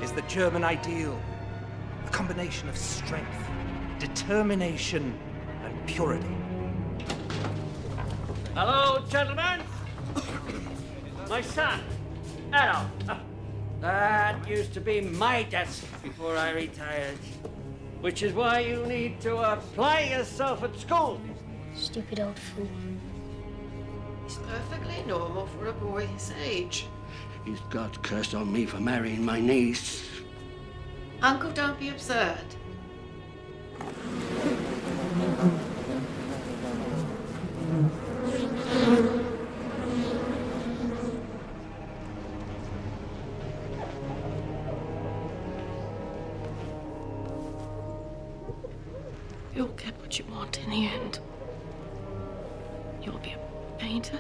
Is the German ideal, a combination of strength, determination, and purity. Hello, gentlemen. My son, Adolf. That used to be my desk before I retired, which is why you need to apply yourself at school. Stupid old fool. It's perfectly normal for a boy his age. He's got cursed on me for marrying my niece. Uncle, don't be absurd. You'll get what you want in the end. You'll be a painter,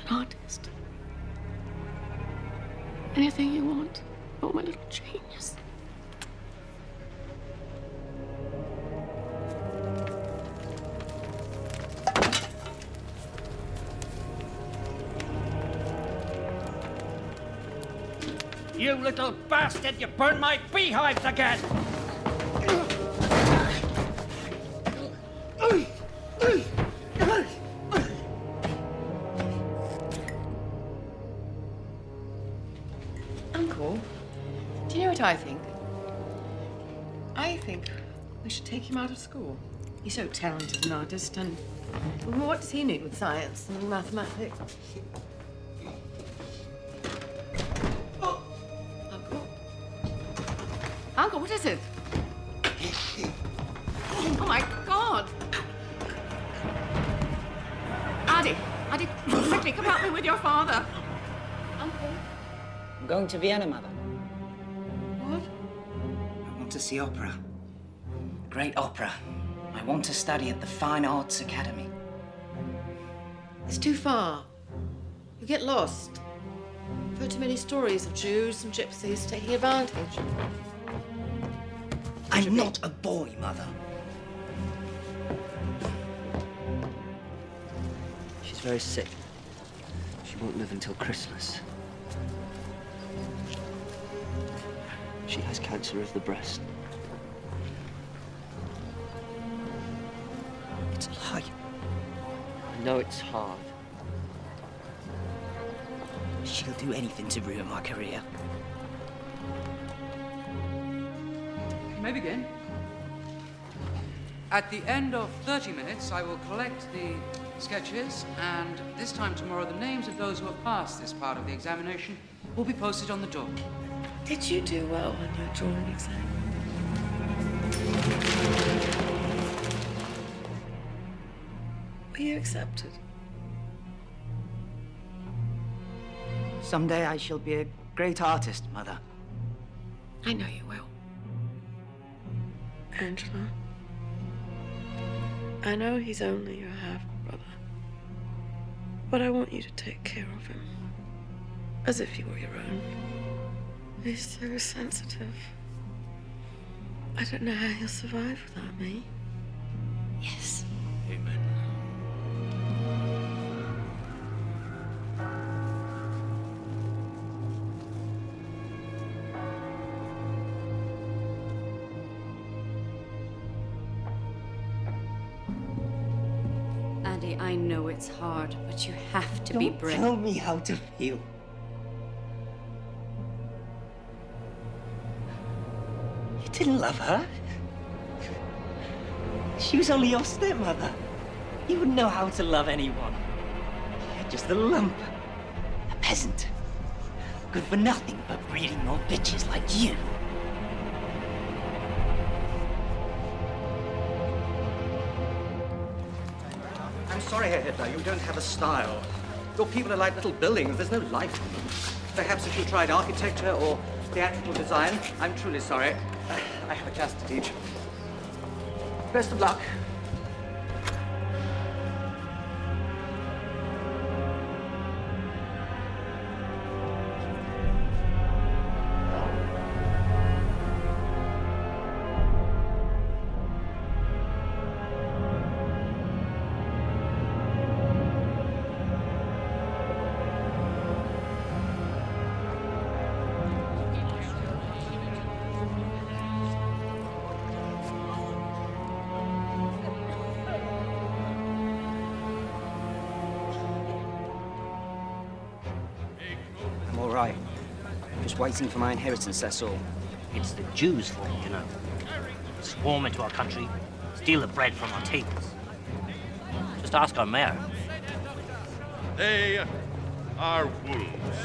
an artist. Anything you want. Oh, my little genius. You little bastard, you burned my beehives again! Uncle, do you know what I think? I think we should take him out of school. He's so talented an artist, and what does he need with science and mathematics? Oh. Uncle? Uncle, what is it? Oh, my God! Addy, quickly, come help me with your father. Uncle? I'm going to Vienna, Mother. What? I want to see opera. Great opera. I want to study at the Fine Arts Academy. It's too far. You get lost. I've heard too many stories of Jews and gypsies taking advantage. I'm not a boy, Mother. She's very sick. She won't live until Christmas. She has cancer of the breast. It's a lie. I know it's hard. She'll do anything to ruin my career. You may begin. At the end of 30 minutes, I will collect the sketches, and this time tomorrow, the names of those who have passed this part of the examination will be posted on the door. Did you do well on your drawing exam? Were you accepted? Someday I shall be a great artist, Mother. I know you will. Angela, I know he's only your half-brother, but I want you to take care of him as if he were your own. He's so sensitive. I don't know how he'll survive without me. Yes. Amen. Andy, I know it's hard, but you have to be brave. Don't tell me how to feel. You didn't love her. She was only your stepmother. You wouldn't know how to love anyone. You're just a lump. A peasant. Good for nothing but breeding more bitches like you. I'm sorry, Herr Hitler, you don't have a style. Your people are like little buildings, there's no life in them. Perhaps if you tried architecture or theatrical design. I'm truly sorry. I have a class to teach. Best of luck. I'm all right. Just waiting for my inheritance, that's all. It's the Jews for you, you know. Swarm into our country, steal the bread from our tables. Just ask our mayor. They are wolves.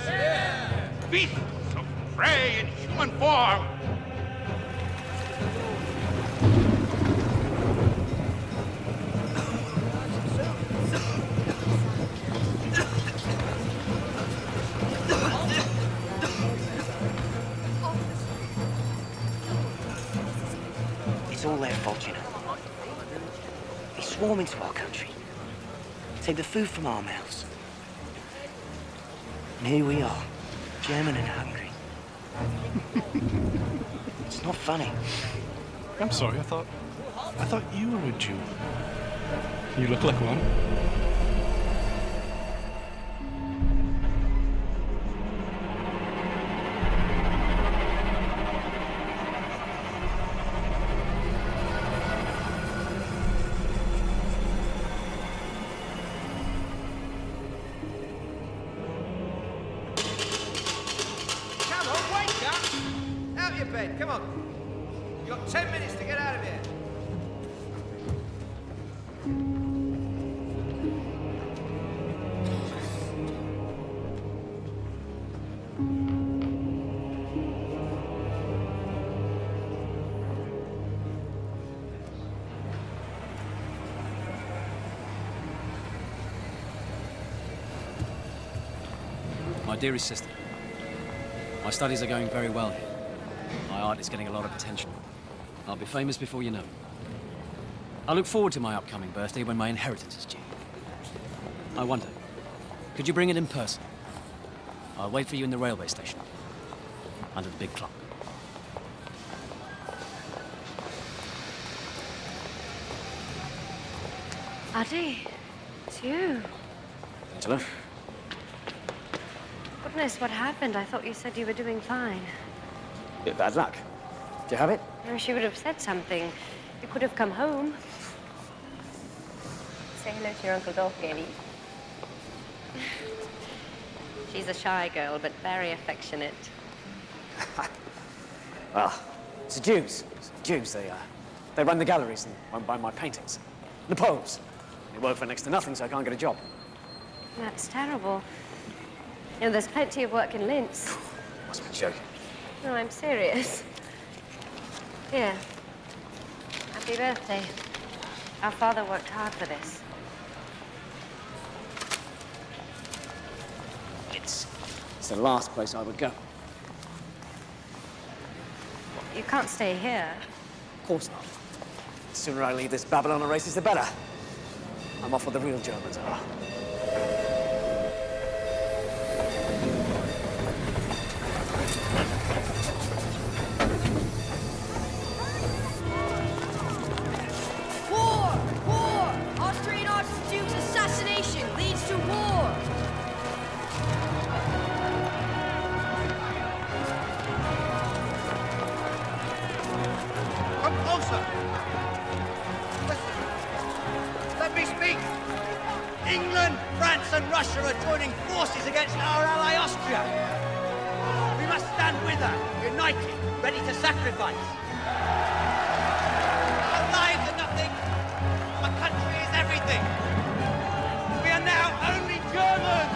Beasts of prey in human form. It's all their fault, you know. They swarm into our country, take the food from our mouths. And here we are, German and hungry. It's not funny. I'm sorry, I thought you were a Jew. You look like one. Come on, wake up! Out your bed, come on. You've got 10 minutes to get out of here. My dearest sister, my studies are going very well here. My art is getting a lot of attention. I'll be famous before you know it. I look forward to my upcoming birthday when my inheritance is due. I wonder, could you bring it in person? I'll wait for you in the railway station, under the big clock. Addy, it's you. Angela? Goodness, what happened? I thought you said you were doing fine. Bit bad luck. Do you have it? I wish you would have said something. You could have come home. Say hello to your Uncle Dolph, Gailey. She's a shy girl, but very affectionate. Well, it's the Jews. It's the Jews. They run the galleries and won't buy my paintings. The Poles. They work for next to nothing, so I can't get a job. That's terrible. You know, there's plenty of work in Linz. Must be joking. No, I'm serious. Here. Happy birthday. Our father worked hard for this. It's the last place I would go. You can't stay here. Of course not. The sooner I leave this Babylon of races, the better. I'm off where the real Germans are. War! War! Austrian Archduke's assassination leads to war! Come closer. Listen. Let me speak. England, France, and Russia are joining forces against our ally Austria. We must stand with her, united, ready to sacrifice. Our lives are nothing. Our country is everything. We are now only Germans.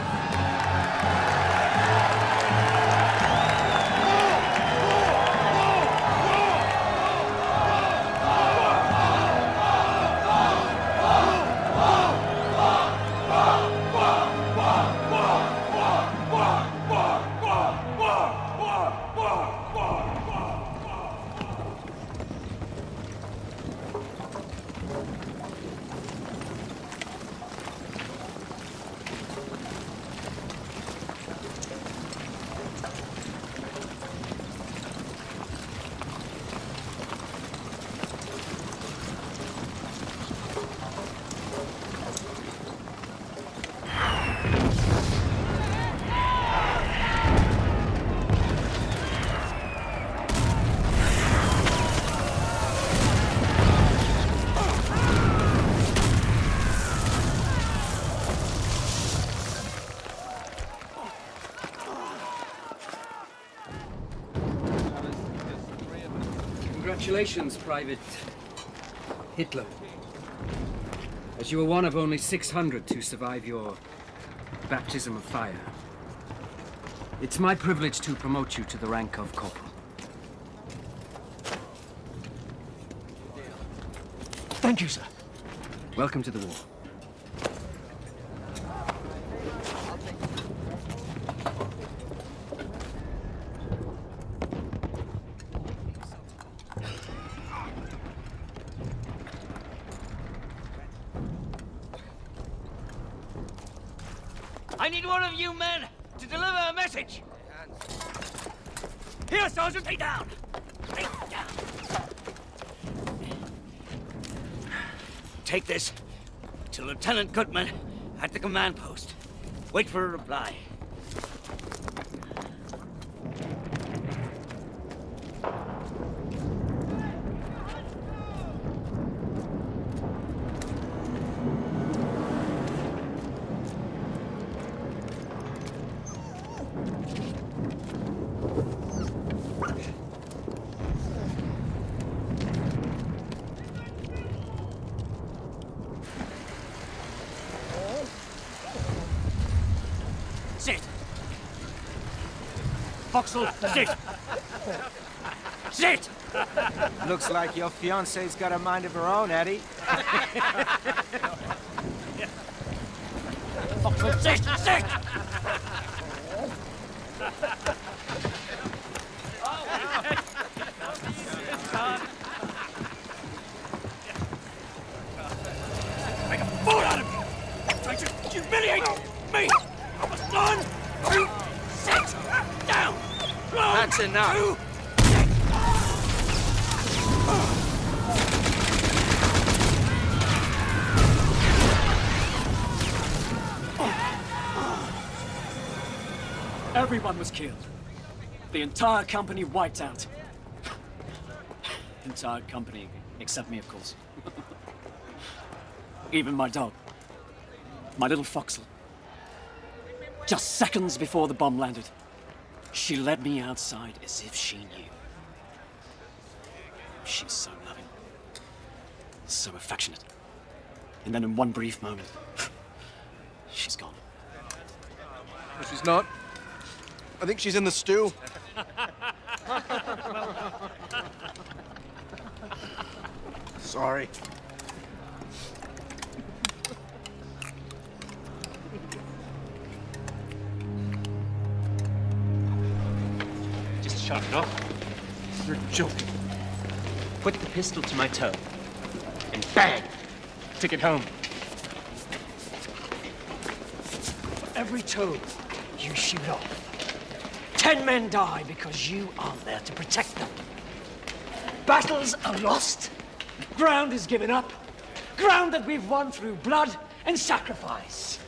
Congratulations, Private Hitler. As you were one of only 600 to survive your baptism of fire, it's my privilege to promote you to the rank of corporal. Thank you, sir. Welcome to the war. I need one of you men to deliver a message. Here, Sergeant, lay down. Lay down. Take this to Lieutenant Goodman at the command post. Wait for a reply. Sit! Foxhole, sit! Sit! Looks like your fiance's got a mind of her own, Eddie. Foxhole, sit! Sit! Make a fool out of me! Trying to humiliate me! One, two, sit down! That's enough. Everyone was killed. The entire company wiped out. Entire company, except me, of course. Even my dog. My little Foxhole. Just seconds before the bomb landed, she led me outside as if she knew. She's so loving. So affectionate. And then in one brief moment, she's gone. No, she's not. I think she's in the stew. Sorry. Just shut it off. You're joking. Put the pistol to my toe. And bang! Take it home. For every toe you shoot off, 10 men die because you aren't there to protect them. Battles are lost. Ground is given up. Ground that we've won through blood and sacrifice.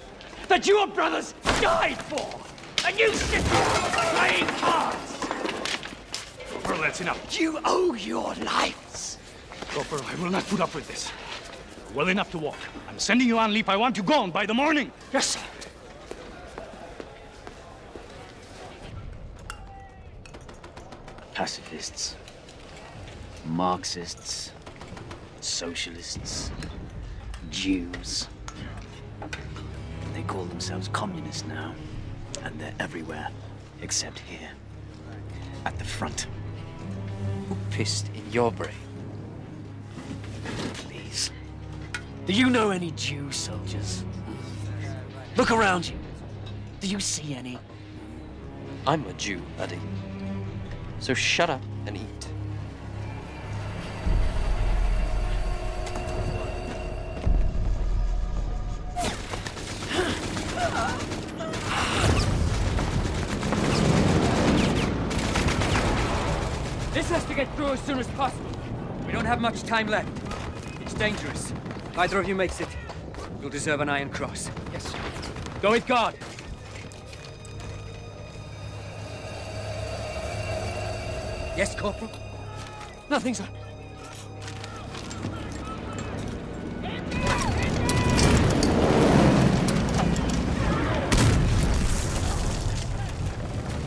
That your brothers died for. And you sit here playing cards. Corporal, that's enough. You owe your lives. Corporal, I will not put up with this. Well enough to walk. I'm sending you on leave. I want you gone by the morning. Yes, sir. Pacifists, Marxists, socialists, Jews. They call themselves communists now, and they're everywhere, except here, at the front. Who pissed in your brain? Please. Do you know any Jew soldiers? Look around you. Do you see any? I'm a Jew, Eddie. So shut up and eat. This has to get through as soon as possible. We don't have much time left. It's dangerous. If either of you makes it, you'll deserve an Iron Cross. Yes, sir. Go with God. Yes, Corporal? Nothing, sir.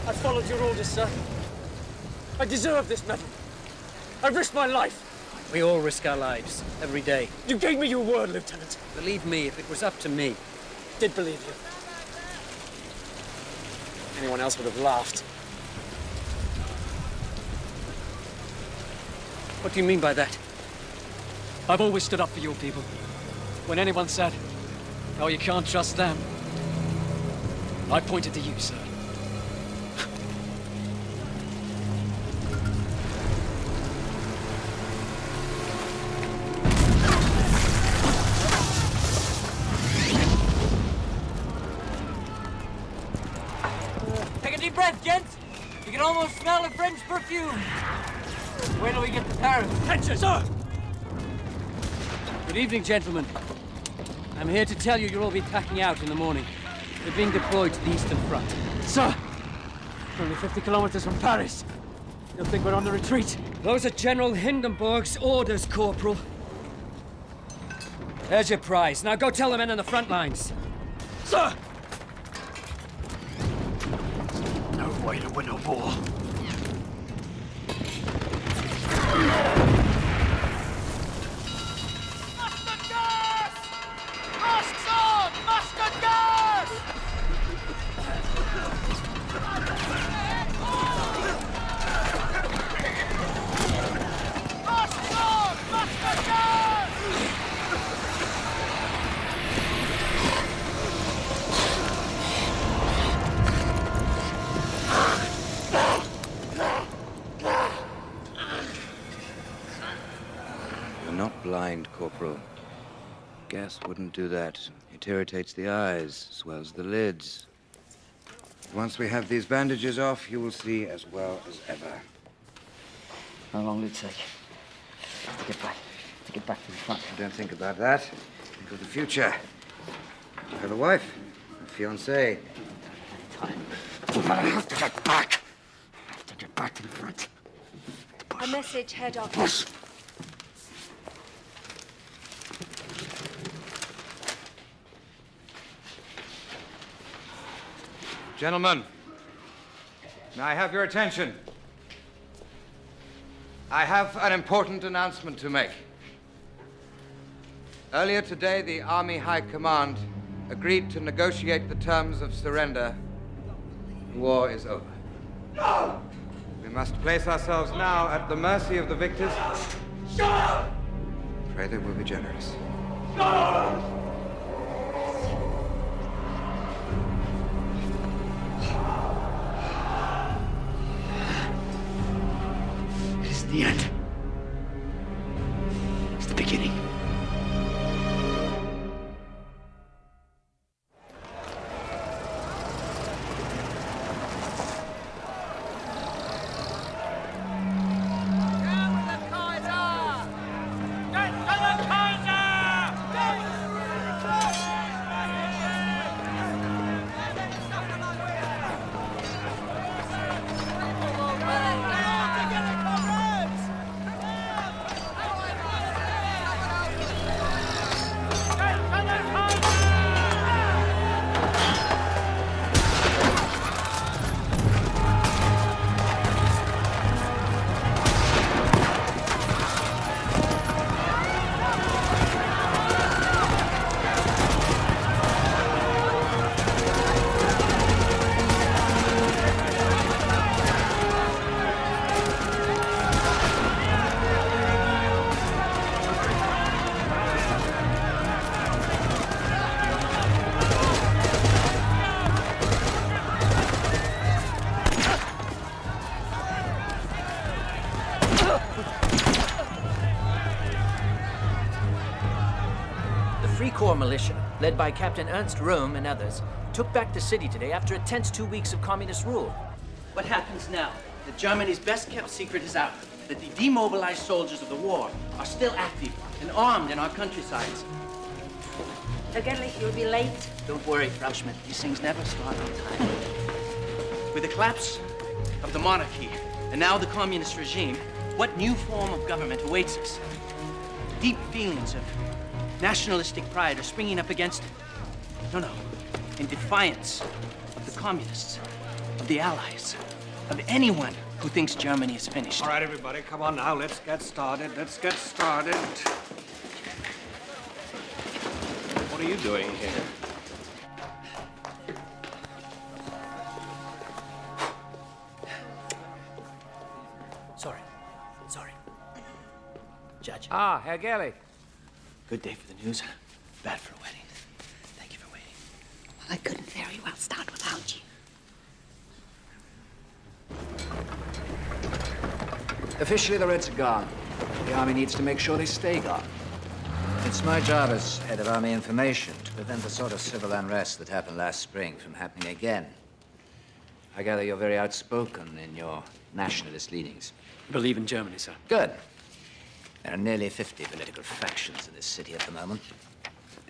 I followed your orders, sir. I deserve this medal. I risked my life. We all risk our lives, every day. You gave me your word, Lieutenant. Believe me, if it was up to me. Did believe you. Anyone else would have laughed. What do you mean by that? I've always stood up for your people. When anyone said, oh, you can't trust them, I pointed to you, sir. Take a deep breath, gents. You can almost smell the French perfume. Wait till we get to Paris. Attention, sir! Good evening, gentlemen. I'm here to tell you you'll all be packing out in the morning. We're being deployed to the Eastern Front. Sir! We're only 50 kilometers from Paris. You'll think we're on the retreat. Those are General Hindenburg's orders, Corporal. There's your prize. Now go tell the men on the front lines. Sir! No way to win a war. You're not blind, Corporal. Gas wouldn't do that. It irritates the eyes, swells the lids. Once we have these bandages off, you will see as well as ever. How long will it take to get back to the front? Don't think about that. Think of the future. You have a wife, a fiancée. Time. I have to get back. I have to get back to the front. A message, Head Office. Gentlemen, may I have your attention? I have an important announcement to make. Earlier today, the Army High Command agreed to negotiate the terms of surrender. The war is over. No! We must place ourselves now at the mercy of the victors. Shut up! Pray they will be generous. No! It isn't the end. It's the beginning. Corps militia, led by Captain Ernst Röhm and others, took back the city today after a tense 2 weeks of communist rule. What happens now? That Germany's best-kept secret is out. That the demobilized soldiers of the war are still active and armed in our countrysides. Again, you'll be late. Don't worry, Frau Schmidt. These things never start on time. With the collapse of the monarchy and now the communist regime, what new form of government awaits us? Deep feelings of nationalistic pride are springing up against it. No. In defiance of the communists, of the Allies, of anyone who thinks Germany is finished. All right, everybody, come on now. Let's get started. Let's get started. What are you doing here? Sorry. Judge. Ah, Herr Gerlich. Good day for the news. Bad for a wedding. Thank you for waiting. Well, I couldn't very well start without you. Officially, the Reds are gone. The Army needs to make sure they stay gone. It's my job as head of Army information to prevent the sort of civil unrest that happened last spring from happening again. I gather you're very outspoken in your nationalist leanings. I believe in Germany, sir. Good. There are nearly 50 political factions in this city at the moment.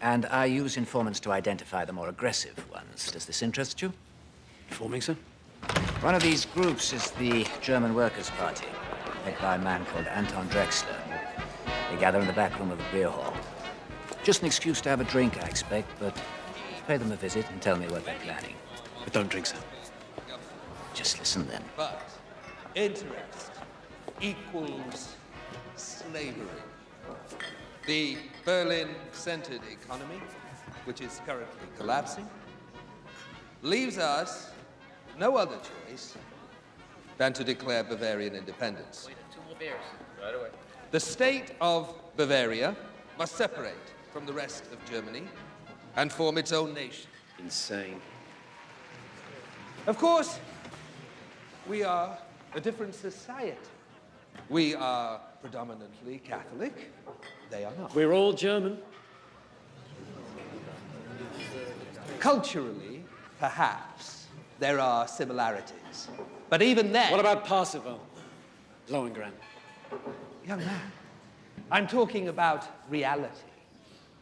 And I use informants to identify the more aggressive ones. Does this interest you? Informing, sir? One of these groups is the German Workers' Party, led by a man called Anton Drexler. They gather in the back room of the beer hall. Just an excuse to have a drink, I expect, but pay them a visit and tell me what they're planning. But don't drink, sir. Just listen then. But interest equals slavery. The Berlin-centered economy, which is currently collapsing, leaves us no other choice than to declare Bavarian independence. Two more beers. Right away. The state of Bavaria must separate from the rest of Germany and form its own nation. Insane. Of course, we are a different society. We are predominantly Catholic. They are not. We're all German. Culturally, perhaps, there are similarities. But even then... What about Parsifal? Lohengrin? Young man, I'm talking about reality,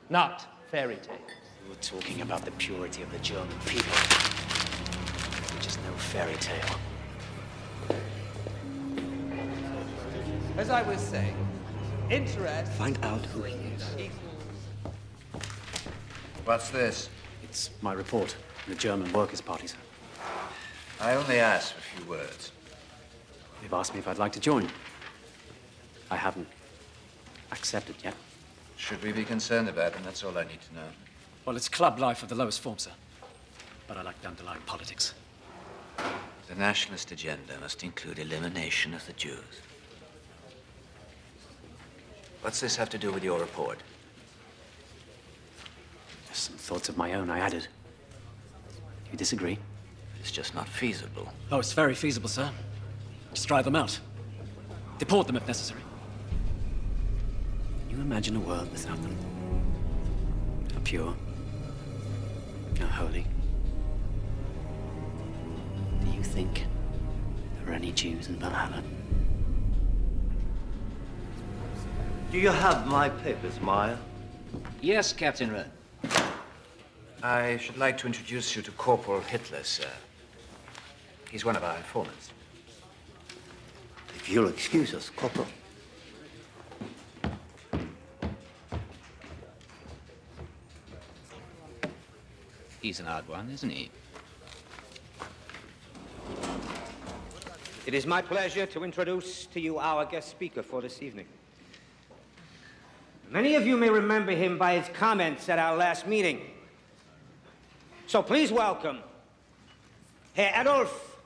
not fairy tales. You're talking about the purity of the German people, which is no fairy tale. As I was saying, interest... Find out who he is. What's this? It's my report from the German Workers' Party, sir. I only asked for a few words. They've asked me if I'd like to join. I haven't accepted yet. Should we be concerned about them? That's all I need to know. Well, it's club life of the lowest form, sir. But I like the underlying politics. The nationalist agenda must include elimination of the Jews. What's this have to do with your report? Just some thoughts of my own I added. You disagree? It's just not feasible. Oh, it's very feasible, sir. Just drive them out. Deport them if necessary. Can you imagine a world without them? How pure, how holy. Do you think there are any Jews in Valhalla? Do you have my papers, Meyer? Yes, Captain Rudd. I should like to introduce you to Corporal Hitler, sir. He's one of our informants. If you'll excuse us, Corporal. He's an odd one, isn't he? It is my pleasure to introduce to you our guest speaker for this evening. Many of you may remember him by his comments at our last meeting. So please welcome Herr Adolf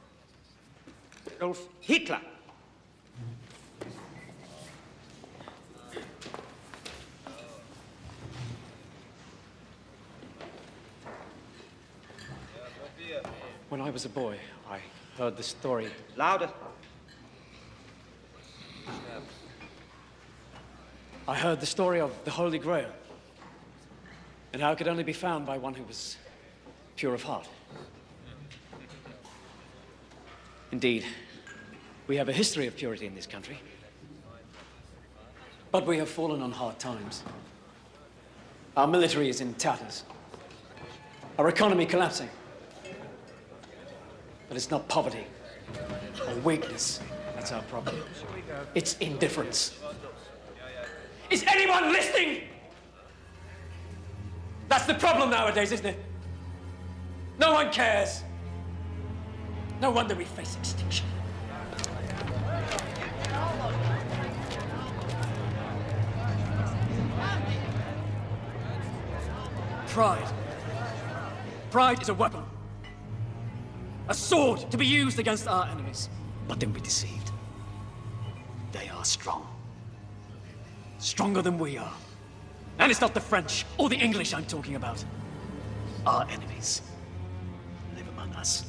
Hitler. When I was a boy, I heard the story. Louder. I heard the story of the Holy Grail, and how it could only be found by one who was pure of heart. Indeed, we have a history of purity in this country, but we have fallen on hard times. Our military is in tatters, our economy collapsing. But it's not poverty or weakness that's our problem. It's indifference. Is anyone listening? That's the problem nowadays, isn't it? No one cares. No wonder we face extinction. pride. Pride is a weapon. A sword to be used against our enemies. But don't be deceived. They are strong. Stronger than we are. And it's not the French or the English I'm talking about. Our enemies live among us.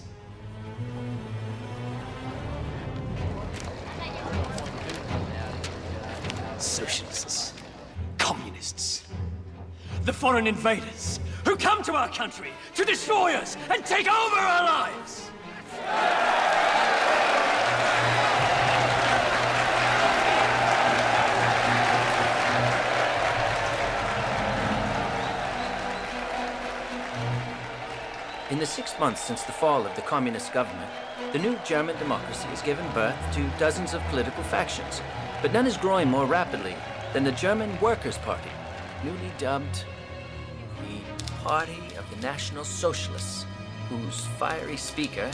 Socialists, communists, the foreign invaders who come to our country to destroy us and take over our lives. In the 6 months since the fall of the communist government, the new German democracy has given birth to dozens of political factions, but none is growing more rapidly than the German Workers' Party, newly dubbed the Party of the National Socialists, whose fiery speaker,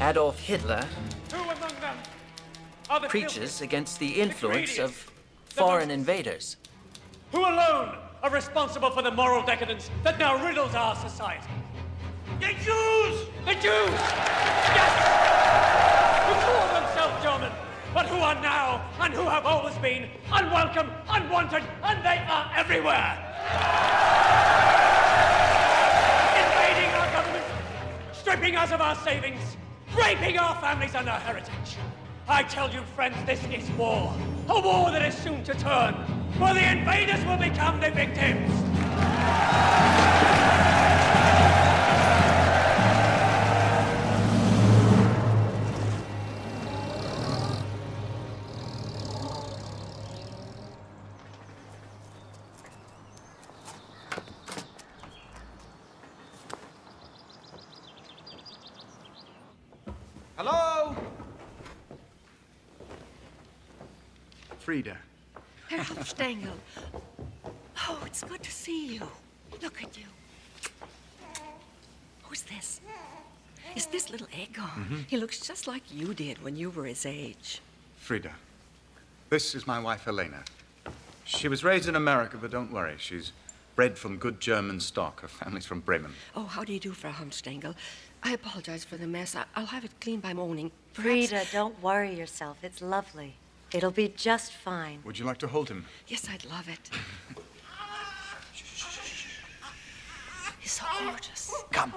Adolf Hitler, preaches against the influence of foreign invaders. Who alone are responsible for the moral decadence that now riddles our society? The Jews! The Jews! Yes! Who call themselves German, but who are now, and who have always been, unwelcome, unwanted, and they are everywhere! Invading our government, stripping us of our savings, raping our families and our heritage. I tell you, friends, this is war. A war that is soon to turn, where the invaders will become the victims. Hello? Frida. Herr Hofstengel. Oh, it's good to see you. Look at you. Who's this? Is this little Egon? He looks just like you did when you were his age. Frida. This is my wife, Elena. She was raised in America, but don't worry. She's bred from good German stock. Her family's from Bremen. Oh, how do you do, Frau Hofstengel? I apologize for the mess. I'll have it cleaned by morning. Frida, don't worry yourself. It's lovely. It'll be just fine. Would you like to hold him? Yes, I'd love it. He's so gorgeous. Come.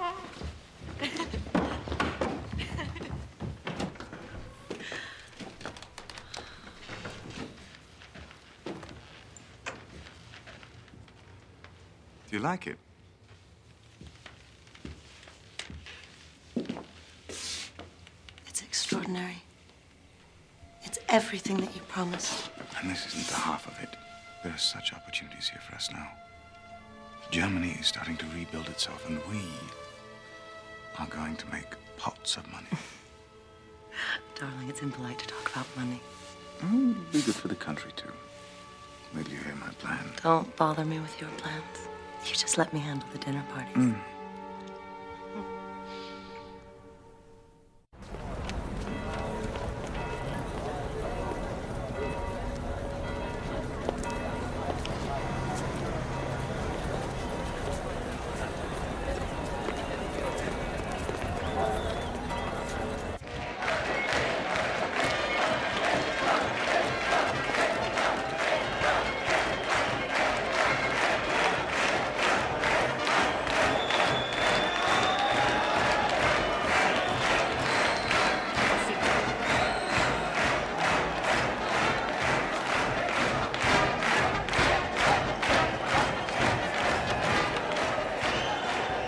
Do you like it? It's extraordinary. It's everything that you promised. And this isn't the half of it. There are such opportunities here for us now. Germany is starting to rebuild itself, and we are going to make pots of money. Darling, it's impolite to talk about money. Oh, it'll be good for the country, too. Wait till you hear my plan. Don't bother me with your plans. You just let me handle the dinner parties.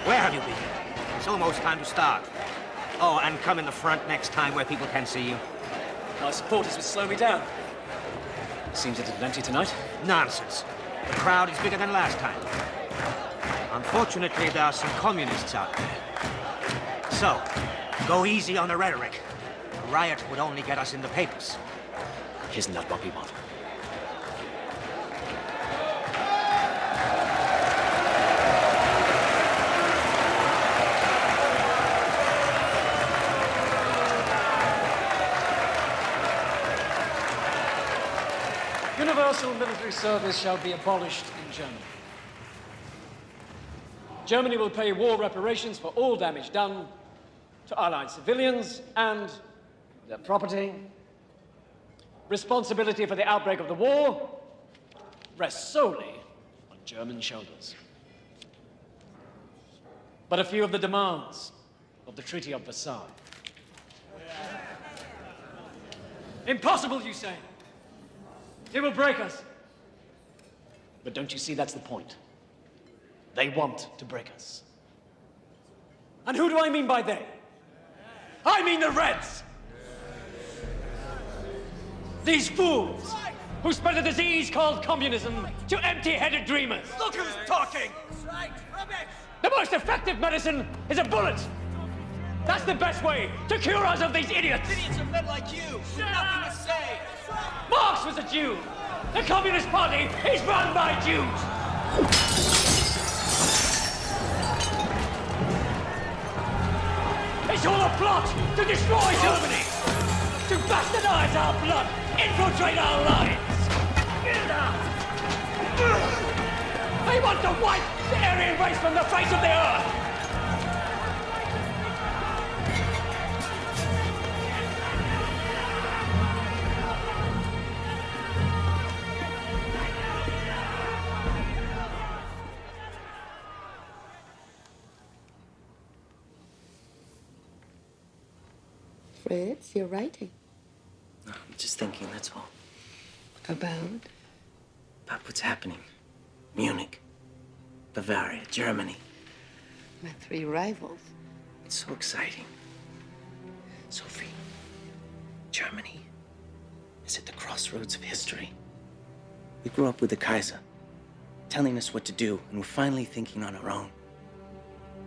Where have you been? It's almost time to start. Oh, and come in the front next time where people can see you. My supporters would slow me down. Seems it is empty tonight. Nonsense. The crowd is bigger than last time. Unfortunately, there are some communists out there. So, go easy on the rhetoric. A riot would only get us in the papers. Isn't that what we want? Universal military service shall be abolished in Germany. Germany will pay war reparations for all damage done to Allied civilians and their property. Responsibility for the outbreak of the war rests solely on German shoulders. But a few of the demands of the Treaty of Versailles. Impossible, you say? It will break us. But don't you see that's the point? They want to break us. And who do I mean by they? I mean the Reds! These fools who spread a disease called communism to empty-headed dreamers. Look who's talking! The most effective medicine is a bullet! That's the best way to cure us of these idiots! Idiots are men like you, with nothing to say! Marx was a Jew! The Communist Party is run by Jews! It's all a plot to destroy Germany! To bastardize our blood! Infiltrate our lives! They want to wipe the Aryan race from the face of the earth! Fritz, you're writing. No, I'm just thinking, that's all. About? About what's happening. Munich, Bavaria, Germany. My 3 rivals. It's so exciting. Sophie, Germany is at the crossroads of history. We grew up with the Kaiser, telling us what to do, and we're finally thinking on our own.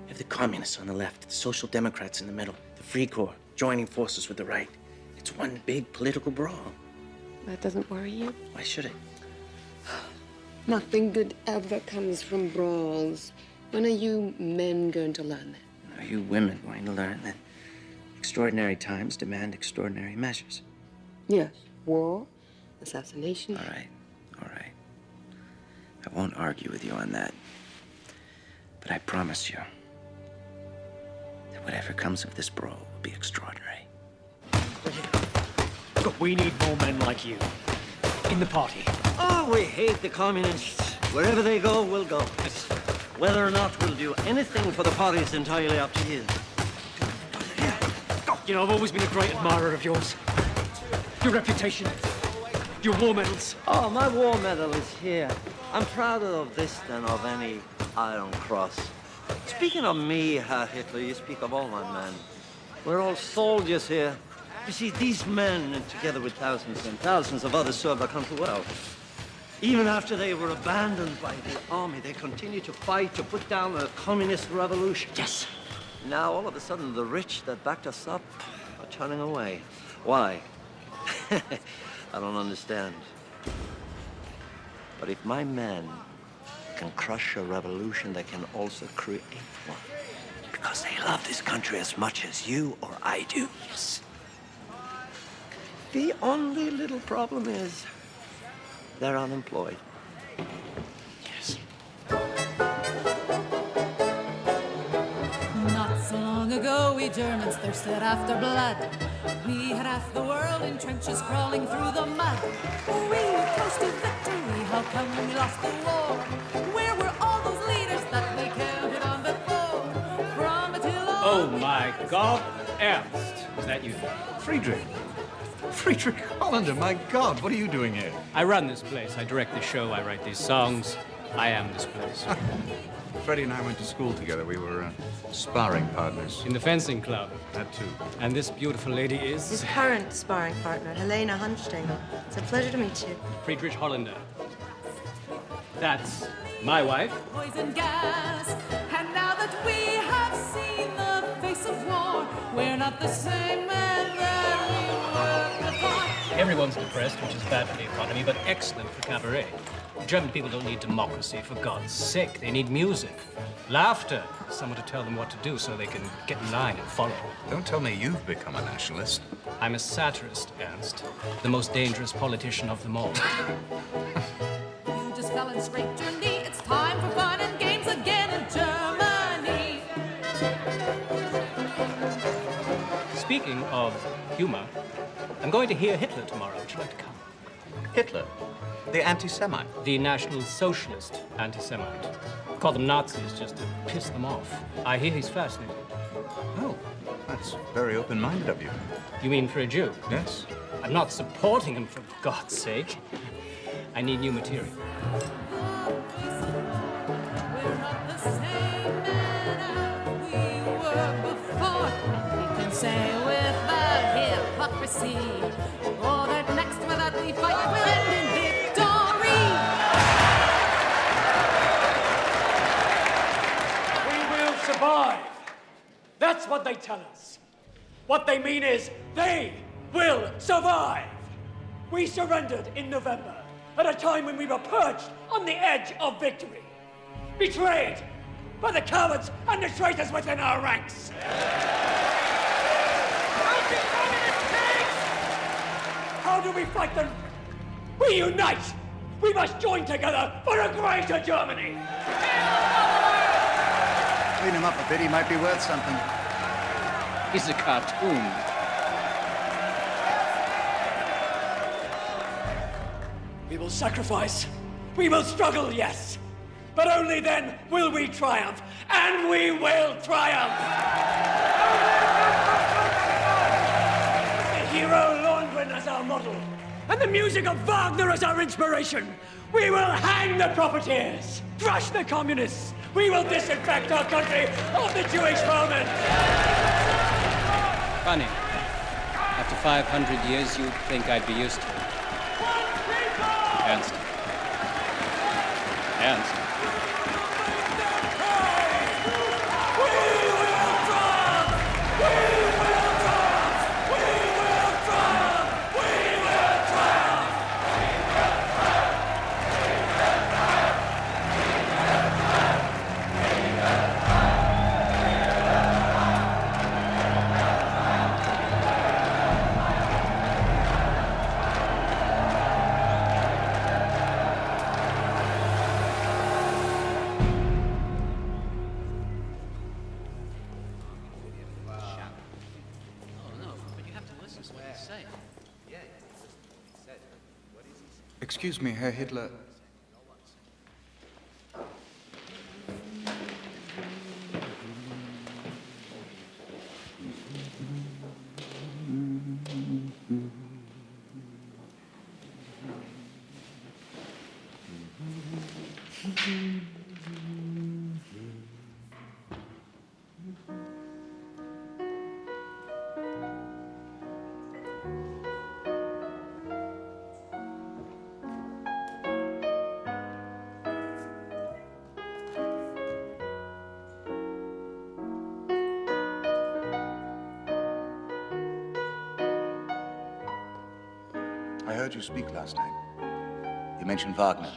We have the communists on the left, the social democrats in the middle, the Free Corps joining forces with the right. It's one big political brawl. That doesn't worry you? Why should it? Nothing good ever comes from brawls. When are you men going to learn that? Are you women going to learn that extraordinary times demand extraordinary measures? Yes. War, assassination. All right, all right. I won't argue with you on that. But I promise you that whatever comes of this brawl will be extraordinary. We need more men like you in the party. Oh, we hate the communists. Wherever they go, we'll go. Whether or not we'll do anything for the party is entirely up to you. You know, I've always been a great admirer of yours. Your reputation, your war medals. Oh, my war medal is here. I'm prouder of this than of any Iron Cross. Speaking of me, Herr Hitler, you speak of all my men. We're all soldiers here. You see, these men, together with thousands and thousands of others, served our country well. Even after they were abandoned by the army, they continued to fight to put down a communist revolution. Yes. Now, all of a sudden, the rich that backed us up are turning away. Why? I don't understand. But if my men can crush a revolution, they can also create one. Because they love this country as much as you or I do. Yes. The only little problem is they're unemployed. Yes. Not so long ago, we Germans thirsted after blood. We had half the world in trenches crawling through the mud. We were close to victory. How come we lost the war? Where were all those leaders that they counted on before? From Attila. Oh my God, Ernst, is that you? Friedrich. Friedrich Hollander, my God, what are you doing here? I run this place. I direct the show. I write these songs. I am this place. Freddie and I went to school together. We were sparring partners. In the fencing club. That too. And this beautiful lady is? His current sparring partner, Helena Hunstengel. It's a pleasure to meet you. Friedrich Hollander. That's my wife. Poison gas. And now that we have seen the face of war, we're not the same men that we were before. Everyone's depressed, which is bad for the economy, but excellent for cabaret. German people don't need democracy, for God's sake. They need music, laughter, someone to tell them what to do so they can get in line and follow. Don't tell me you've become a nationalist. I'm a satirist, Ernst. The most dangerous politician of them all. You just fell and scraped your knee. It's time for fun and games again in Germany. Speaking of humor, I'm going to hear Hitler tomorrow. Would you like to come? Hitler? The anti-Semite? The National Socialist anti-Semite. Call them Nazis just to piss them off. I hear he's fascinating. Oh, that's very open-minded of you. You mean for a Jew? Yes. I'm not supporting him, for God's sake. I need new material. Say without hypocrisy, or that next without we fight will end in victory. We will survive. That's what they tell us. What they mean is they will survive. We surrendered in November at a time when we were perched on the edge of victory, betrayed by the cowards and the traitors within our ranks. How do we fight them? We unite! We must join together for a greater Germany! Clean him up a bit, he might be worth something. He's a cartoon. We will sacrifice. We will struggle, yes. But only then will we triumph. And we will triumph! The hero Lohengrin as our model, and the music of Wagner as our inspiration. We will hang the profiteers, crush the communists. We will disinfect our country of the Jewish vermin. Funny. After 500 years, you'd think I'd be used to it. Ernst. Ernst. Excuse me, Herr Hitler. I heard you speak last night. You mentioned Wagner.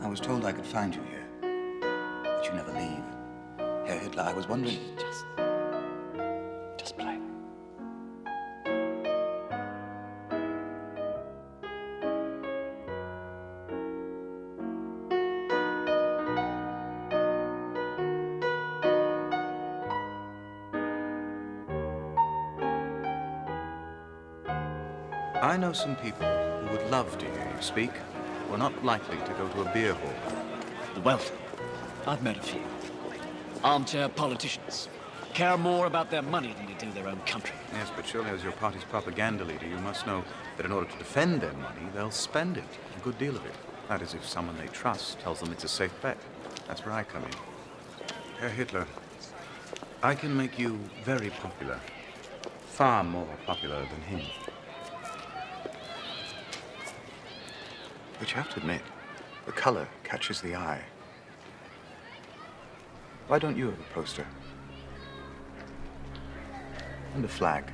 I was told I could find you here, that you never leave. Herr Hitler, I was wondering... Just play. I know some people who would love to hear you speak, who are not likely to go to a beer hall. The wealthy. I've met a few. Armchair politicians. Care more about their money than they do their own country. Yes, but surely as your party's propaganda leader, you must know that in order to defend their money, they'll spend it, a good deal of it. That is, if someone they trust tells them it's a safe bet. That's where I come in. Herr Hitler, I can make you very popular. Far more popular than him. But you have to admit, the color catches the eye. Why don't you have a poster? And a flag.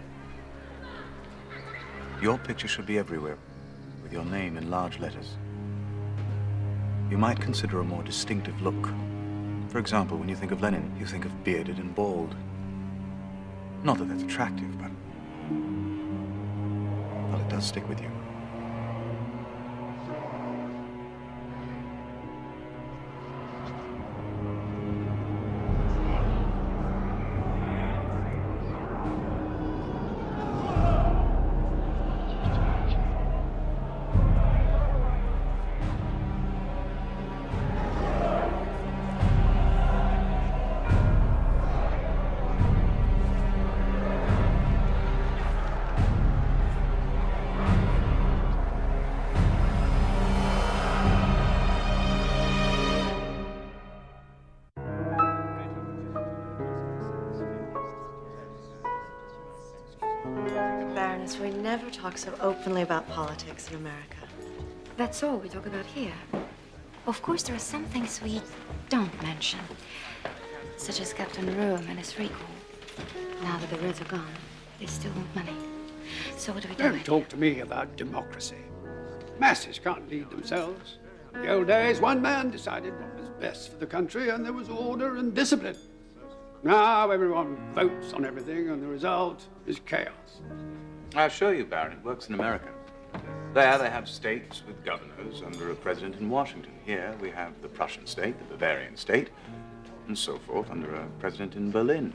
Your picture should be everywhere, with your name in large letters. You might consider a more distinctive look. For example, when you think of Lenin, you think of bearded and bald. Not that that's attractive, but... well, it does stick with you. Ernst, we never talk so openly about politics in America. That's all we talk about here. Of course, there are some things we don't mention, such as Captain Rome and his recall. Now that the Reds are gone, they still want money. So what do we do? Don't talk to me about democracy. Masses can't lead themselves. In the old days, one man decided what was best for the country, and there was order and discipline. Now everyone votes on everything, and the result is chaos. I assure you, Baron, it works in America. There they have states with governors under a president in Washington. Here we have the Prussian state, the Bavarian state, and so forth under a president in Berlin.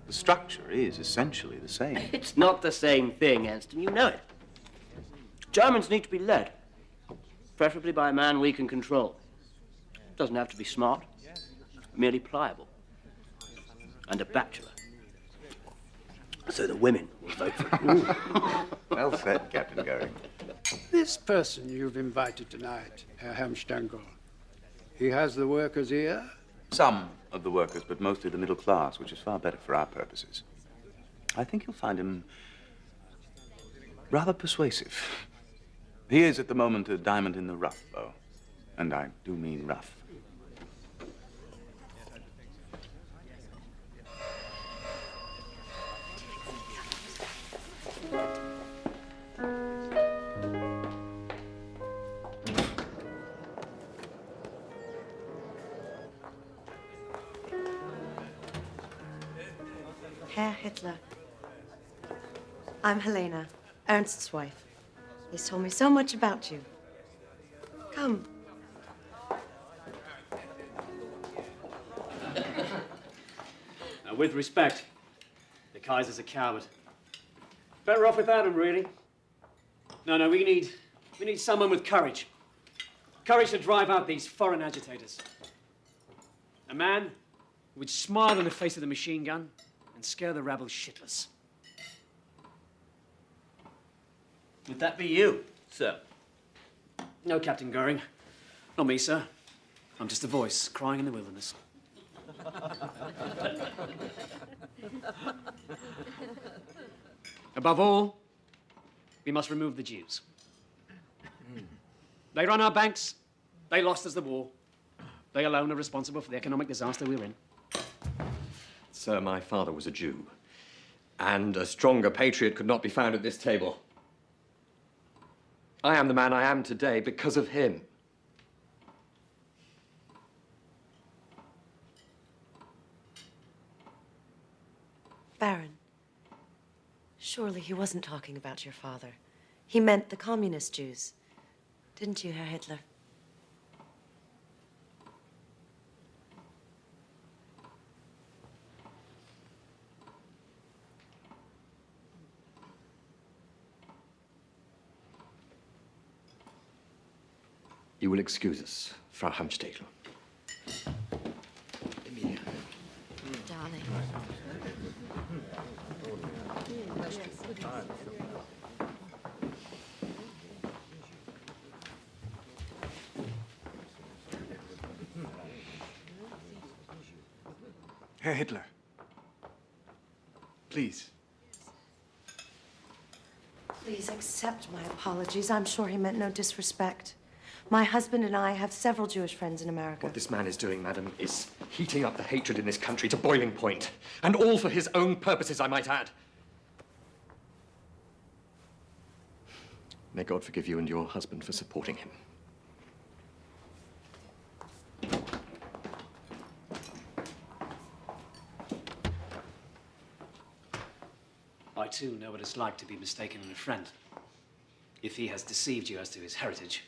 The structure is essentially the same. It's not the same thing, Anston. You know it. Germans need to be led, preferably by a man we can control. Doesn't have to be smart, merely pliable, and a bachelor. So the women will vote for him. Well said, Captain Goering. This person you've invited tonight, Herr Helmstengel, he has the workers' ear? Some of the workers, but mostly the middle class, which is far better for our purposes. I think you'll find him rather persuasive. He is, at the moment, a diamond in the rough, though. And I do mean rough. Herr Hitler. I'm Helena, Ernst's wife. He's told me so much about you. Come. Now, with respect, the Kaiser's a coward. Better off without him, really. No, we need someone with courage. Courage to drive out these foreign agitators. A man who would smile in the face of the machine gun and scare the rabble shitless. Would that be you, sir? No, Captain Goering. Not me, sir. I'm just a voice crying in the wilderness. Above all, we must remove the Jews. They run our banks. They lost us the war. They alone are responsible for the economic disaster we're in. Sir, my father was a Jew, and a stronger patriot could not be found at this table. I am the man I am today because of him. Baron, surely he wasn't talking about your father. He meant the communist Jews. Didn't you, Herr Hitler? You will excuse us, Frau Helmstengel. Darling. Herr Hitler, please. Please accept my apologies. I'm sure he meant no disrespect. My husband and I have several Jewish friends in America. What this man is doing, madam, is heating up the hatred in this country to boiling point. And all for his own purposes, I might add. May God forgive you and your husband for supporting him. I, too, know what it's like to be mistaken in a friend. If he has deceived you as to his heritage,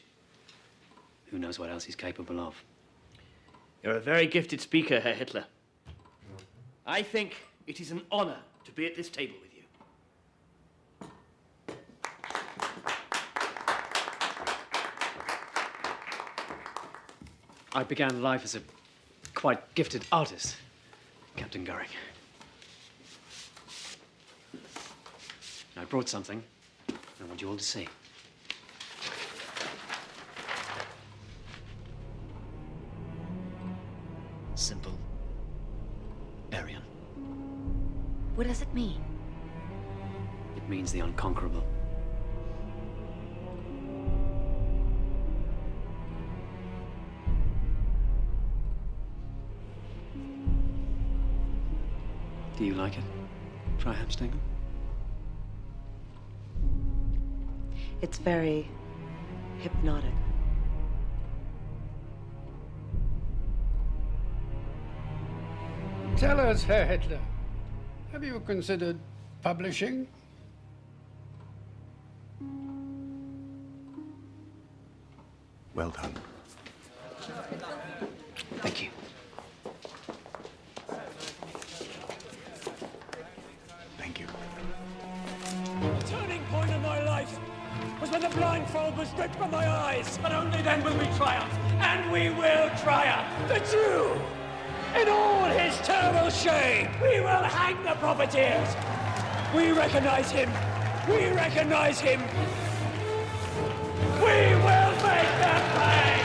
who knows what else he's capable of? You're a very gifted speaker, Herr Hitler. I think it is an honor to be at this table with you. I began life as a quite gifted artist, Captain Goering. I brought something I want you all to see. Simple. Aryan. What does it mean? It means the unconquerable. Do you like it, Freiheimsdingen? It's very hypnotic. Tell us, Herr Hitler, have you considered publishing? Well done. Thank you. Thank you. The turning point of my life was when the blindfold was ripped from my eyes. But only then will we triumph. And we will triumph. The Jew, in all his terrible shame, we will hang the profiteers. We recognize him. We recognize him. We will make them pay.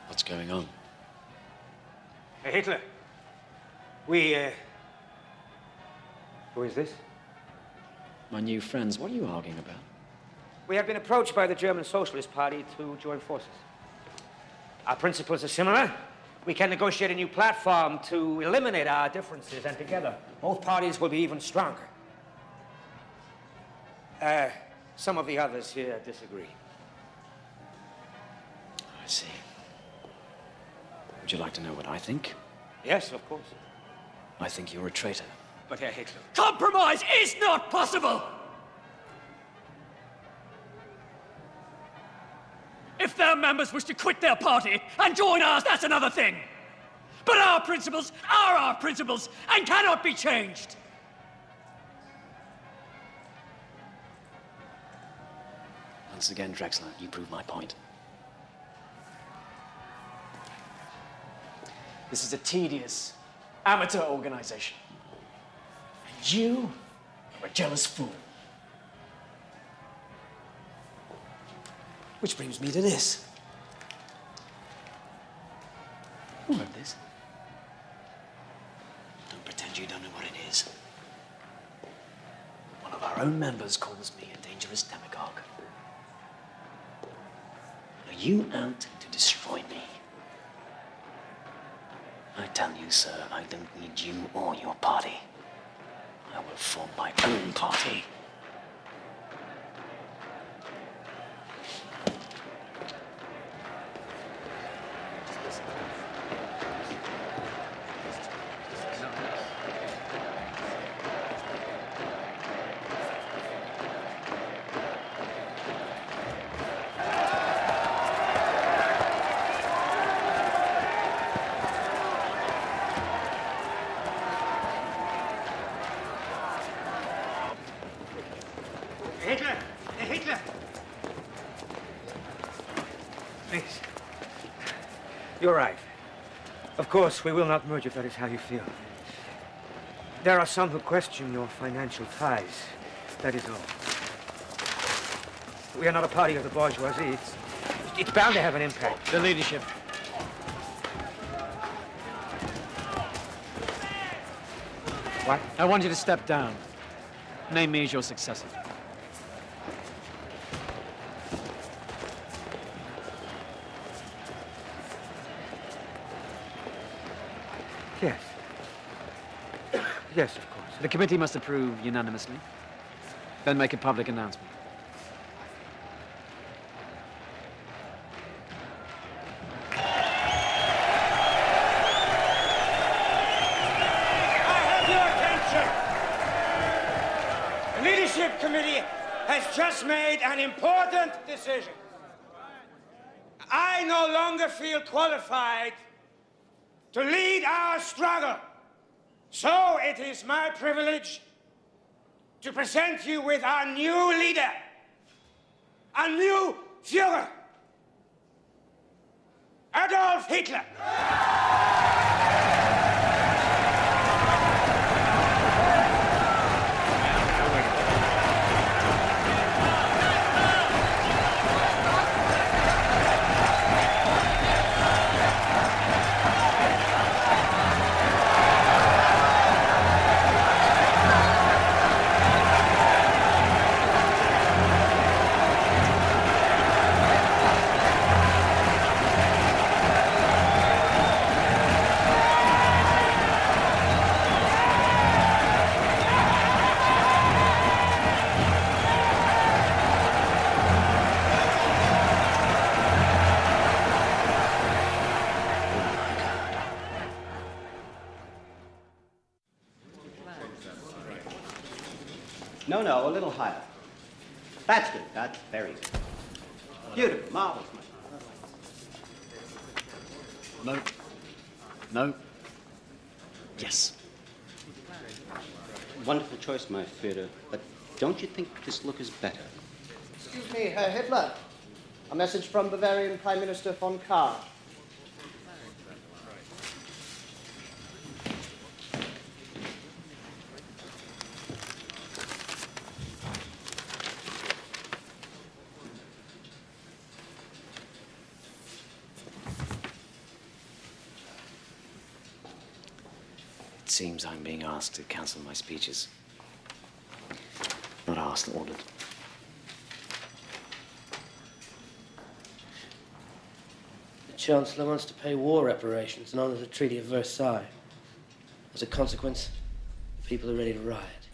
What's going on? Hey, Hitler. We, Who is this? My new friends, what are you arguing about? We have been approached by the German Socialist Party to join forces. Our principles are similar. We can negotiate a new platform to eliminate our differences, and together, both parties will be even stronger. Some of the others here disagree. I see. Would you like to know what I think? Yes, of course. I think you're a traitor. But Herr Hitler... Compromise is not possible! If their members wish to quit their party and join ours, that's another thing. But our principles are our principles and cannot be changed. Once again, Drexler, you prove my point. This is a tedious, amateur organization. And you are a jealous fool. Which brings me to this. Who wrote this? Don't pretend you don't know what it is. One of our own members calls me a dangerous demagogue. Are you out to destroy me? I tell you, sir, I don't need you or your party. I will form my own party. Hitler! Hey, Hitler! Please. You're right. Of course, we will not merge if that is how you feel. There are some who question your financial ties. That is all. We are not a party of the bourgeoisie. It's bound to have an impact. The leadership. What? I want you to step down. Name me as your successor. Yes. Yes, of course. The committee must approve unanimously. Then make a public announcement. The leadership committee has just made an important decision. I no longer feel qualified to lead our struggle. So it is my privilege to present you with our new leader, a new Führer. Adolf Hitler. No, a little higher. That's good. That's very good. Beautiful. Marvelous. No. No. Yes. Wonderful choice, my Führer. But don't you think this look is better? Excuse me, Herr Hitler. A message from Bavarian Prime Minister von Kahr. It seems I'm being asked to cancel my speeches. Not asked, ordered. The Chancellor wants to pay war reparations in honor of the Treaty of Versailles. As a consequence, the people are ready to riot.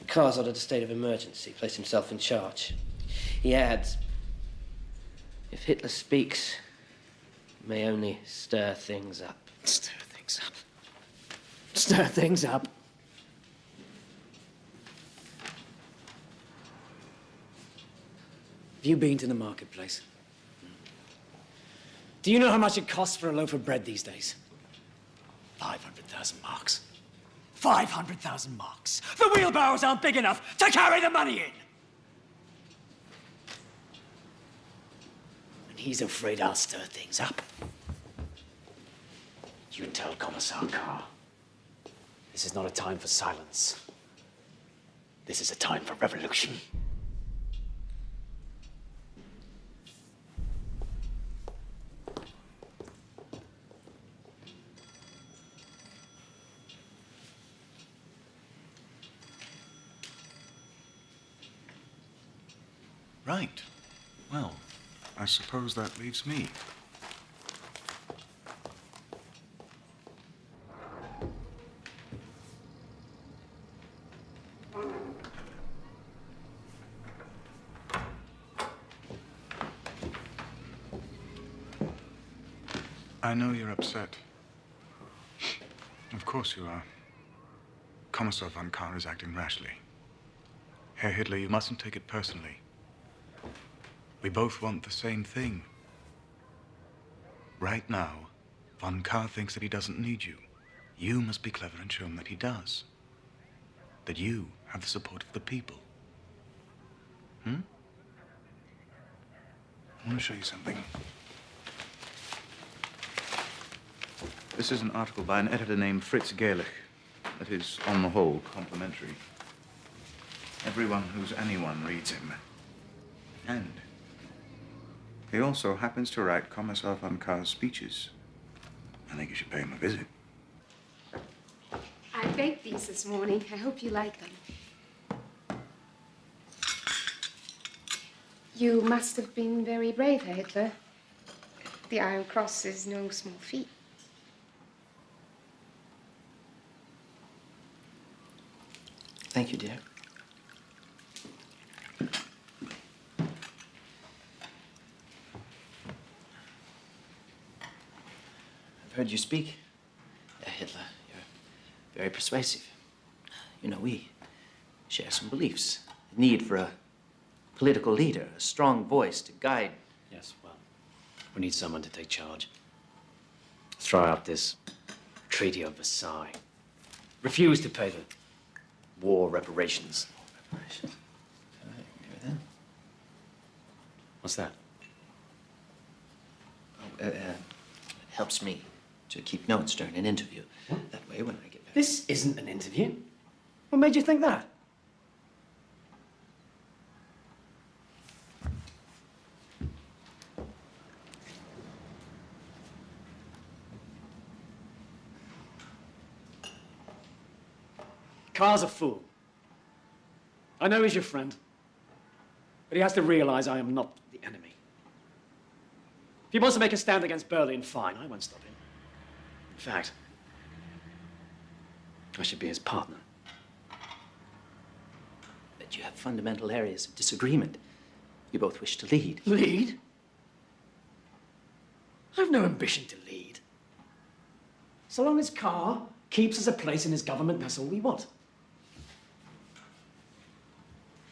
Kahr's ordered a state of emergency, placed himself in charge. He adds, if Hitler speaks, it may only stir things up. Stir things up. Stir things up. Have you been to the marketplace? Do you know how much it costs for a loaf of bread these days? 500,000 marks. 500,000 marks. The wheelbarrows aren't big enough to carry the money in. And he's afraid I'll stir things up. You tell Commissar Kahr, this is not a time for silence. This is a time for revolution. Right. Well, I suppose that leaves me. I know you're upset. Of course you are. Commissar von Kahr is acting rashly. Herr Hitler, you mustn't take it personally. We both want the same thing. Right now, von Kahr thinks that he doesn't need you. You must be clever and show him that he does. That you have the support of the people. I want to show you something. This is an article by an editor named Fritz Gerlich that is, on the whole, complimentary. Everyone who's anyone reads him. And he also happens to write Commissar von Kahr's speeches. I think you should pay him a visit. I baked these this morning. I hope you like them. You must have been very brave, Herr Hitler. The Iron Cross is no small feat. Thank you, dear. I've heard you speak, Hitler. You're very persuasive. You know, we share some beliefs. The need for a political leader, a strong voice to guide. Yes, well, we need someone to take charge. Throw out this Treaty of Versailles. Refuse to pay the war reparations. Reparations. All right, here then. What's that? Helps me to keep notes during an interview. That way, when I get back... This isn't an interview. What made you think that? Carr's a fool. I know he's your friend, but he has to realize I am not the enemy. If he wants to make a stand against Berlin, fine, I won't stop him. In fact, I should be his partner. But you have fundamental areas of disagreement. You both wish to lead. Lead? I've no ambition to lead. So long as Carr keeps us a place in his government, that's all we want.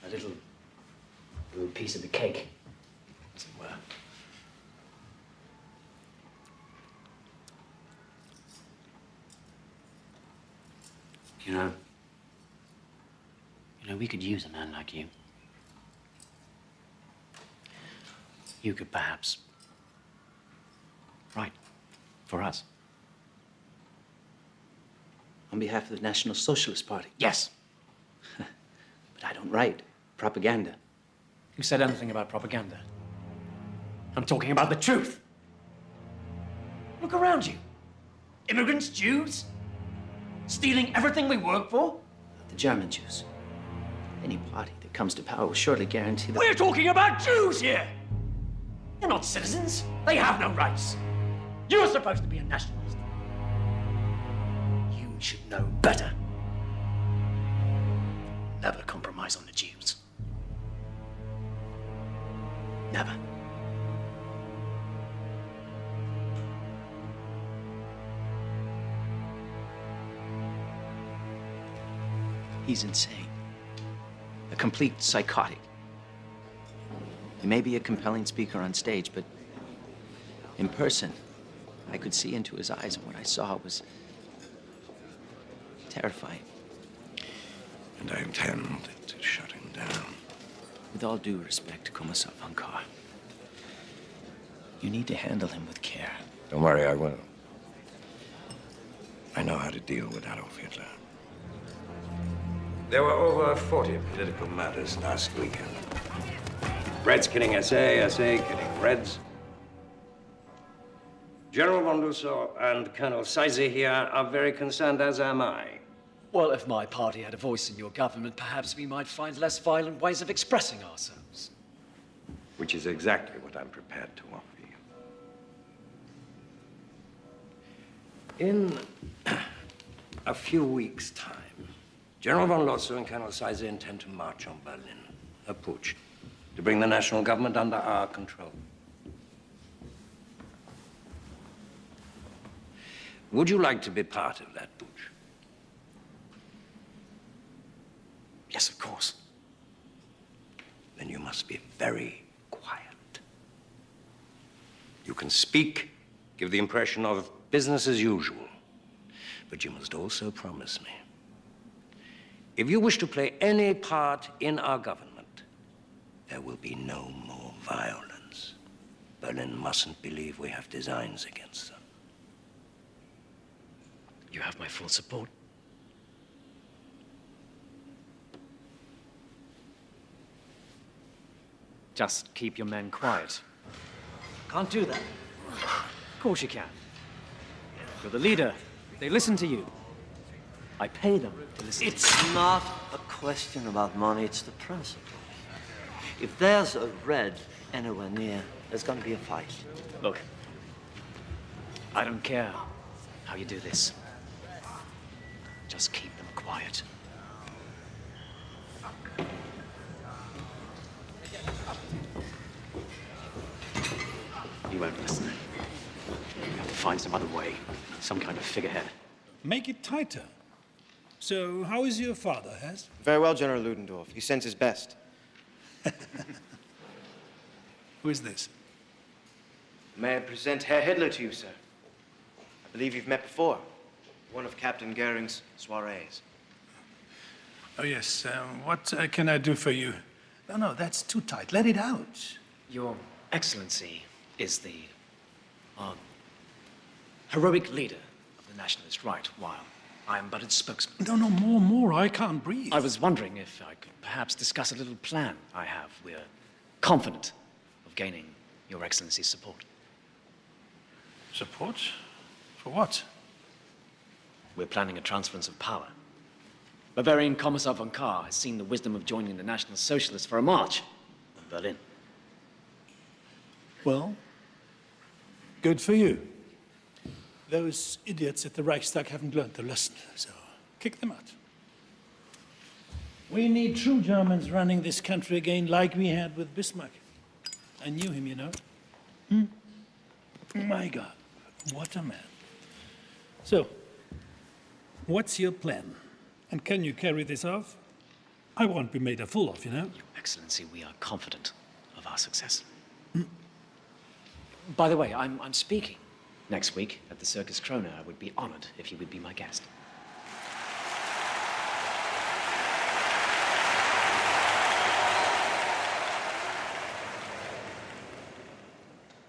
A little piece of the cake, as it were. You know, we could use a man like you. You could perhaps write for us. On behalf of the National Socialist Party. Yes. But I don't write propaganda. Who said anything about propaganda? I'm talking about the truth. Look around you. Immigrants, Jews, stealing everything we work for. The German Jews. Any party that comes to power will surely guarantee that... We're talking about Jews here! They're not citizens. They have no rights. You're supposed to be a nationalist. You should know better. Never compromise on the Jews. Never. He's insane. A complete psychotic. He may be a compelling speaker on stage, but in person, I could see into his eyes, and what I saw was terrifying. And I intend to shut him down. With all due respect, Kommissar von Kahr, you need to handle him with care. Don't worry, I will. I know how to deal with Adolf Hitler. There were over 40 political matters last weekend. Reds killing SA, SA killing Reds. General von Lusso and Colonel Seize here are very concerned, as am I. Well, if my party had a voice in your government, perhaps we might find less violent ways of expressing ourselves. Which is exactly what I'm prepared to offer you. In a few weeks' time, General von Lotso and Colonel Seize intend to march on Berlin, a putsch, to bring the national government under our control. Would you like to be part of that putsch? Yes, of course. Then you must be very quiet. You can speak, give the impression of business as usual, but you must also promise me, if you wish to play any part in our government, there will be no more violence. Berlin mustn't believe we have designs against them. You have my full support. Just keep your men quiet. Can't do that. Of course you can. You're the leader. They listen to you. I pay them to listen to you. It's not a question about money, it's the principle. If there's a Red anywhere near, there's gonna be a fight. Look, I don't care how you do this. Just keep them quiet. You won't listen. You have to find some other way, some kind of figurehead. Make it tighter. So, how is your father, Hess? Very well, General Ludendorff. He sends his best. Who is this? May I present Herr Hitler to you, sir? I believe you've met before. One of Captain Goering's soirees. Oh, yes. What can I do for you? No, that's too tight. Let it out. Your Excellency is the heroic leader of the nationalist right, while I am but its spokesman. No, more. I can't breathe. I was wondering if I could perhaps discuss a little plan I have. We're confident of gaining Your Excellency's support. Support? For what? We're planning a transference of power. Bavarian Commissar von Kahr has seen the wisdom of joining the National Socialists for a march on Berlin. Well, good for you. Those idiots at the Reichstag haven't learned their lesson, so kick them out. We need true Germans running this country again like we had with Bismarck. I knew him, you know. My God, what a man. So, what's your plan? And can you carry this off? I won't be made a fool of, you know. Your Excellency, we are confident of our success. By the way, I'm speaking next week at the Circus Krone. I would be honored if you would be my guest.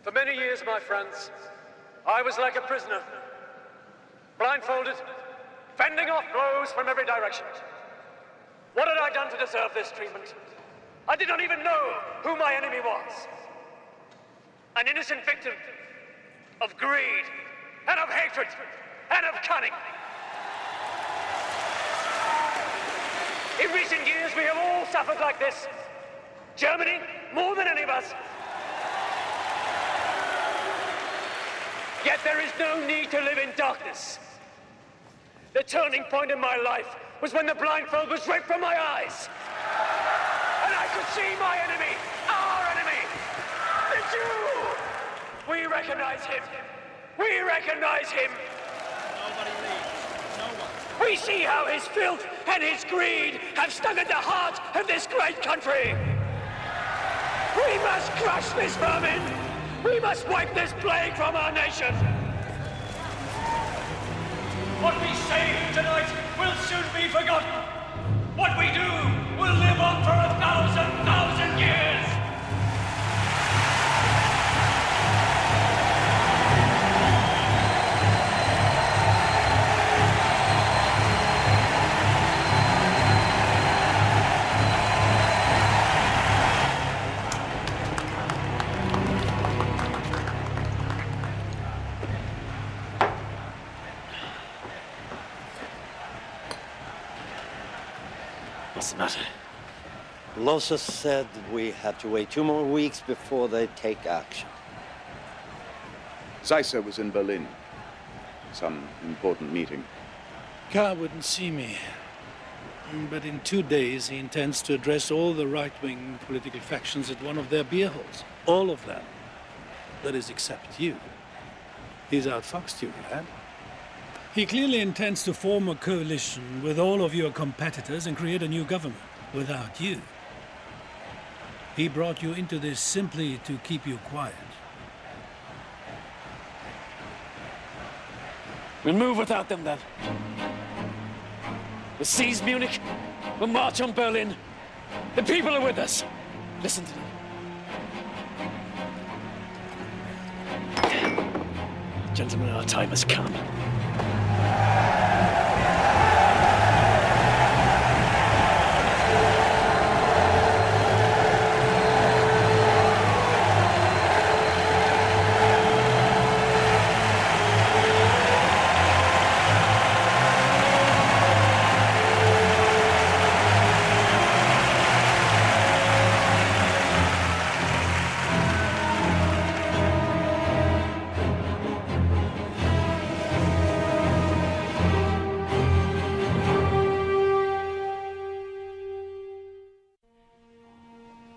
For many years, my friends, I was like a prisoner, blindfolded, fending off blows from every direction. What had I done to deserve this treatment? I did not even know who my enemy was. An innocent victim of greed, and of hatred, and of cunning. In recent years, we have all suffered like this. Germany, more than any of us. Yet there is no need to live in darkness. The turning point in my life was when the blindfold was ripped from my eyes. And I could see my enemy, our enemy, the Jew. We recognize him. We recognize him. Nobody leaves. No one. We see how his filth and his greed have stung at the heart of this great country. We must crush this vermin. We must wipe this plague from our nation. What we say tonight will soon be forgotten. What we do will live on for 1,000 years. What's the matter? Losa said we have to wait 2 more weeks before they take action. Zeisser was in Berlin. Some important meeting. Kahr wouldn't see me. But in 2 days, he intends to address all the right-wing political factions at one of their beer halls. All of them. That is, except you. He's outfoxed you, lad. He clearly intends to form a coalition with all of your competitors and create a new government without you. He brought you into this simply to keep you quiet. We'll move without them, then. We'll seize Munich. We'll march on Berlin. The people are with us. Listen to them. Gentlemen, our time has come.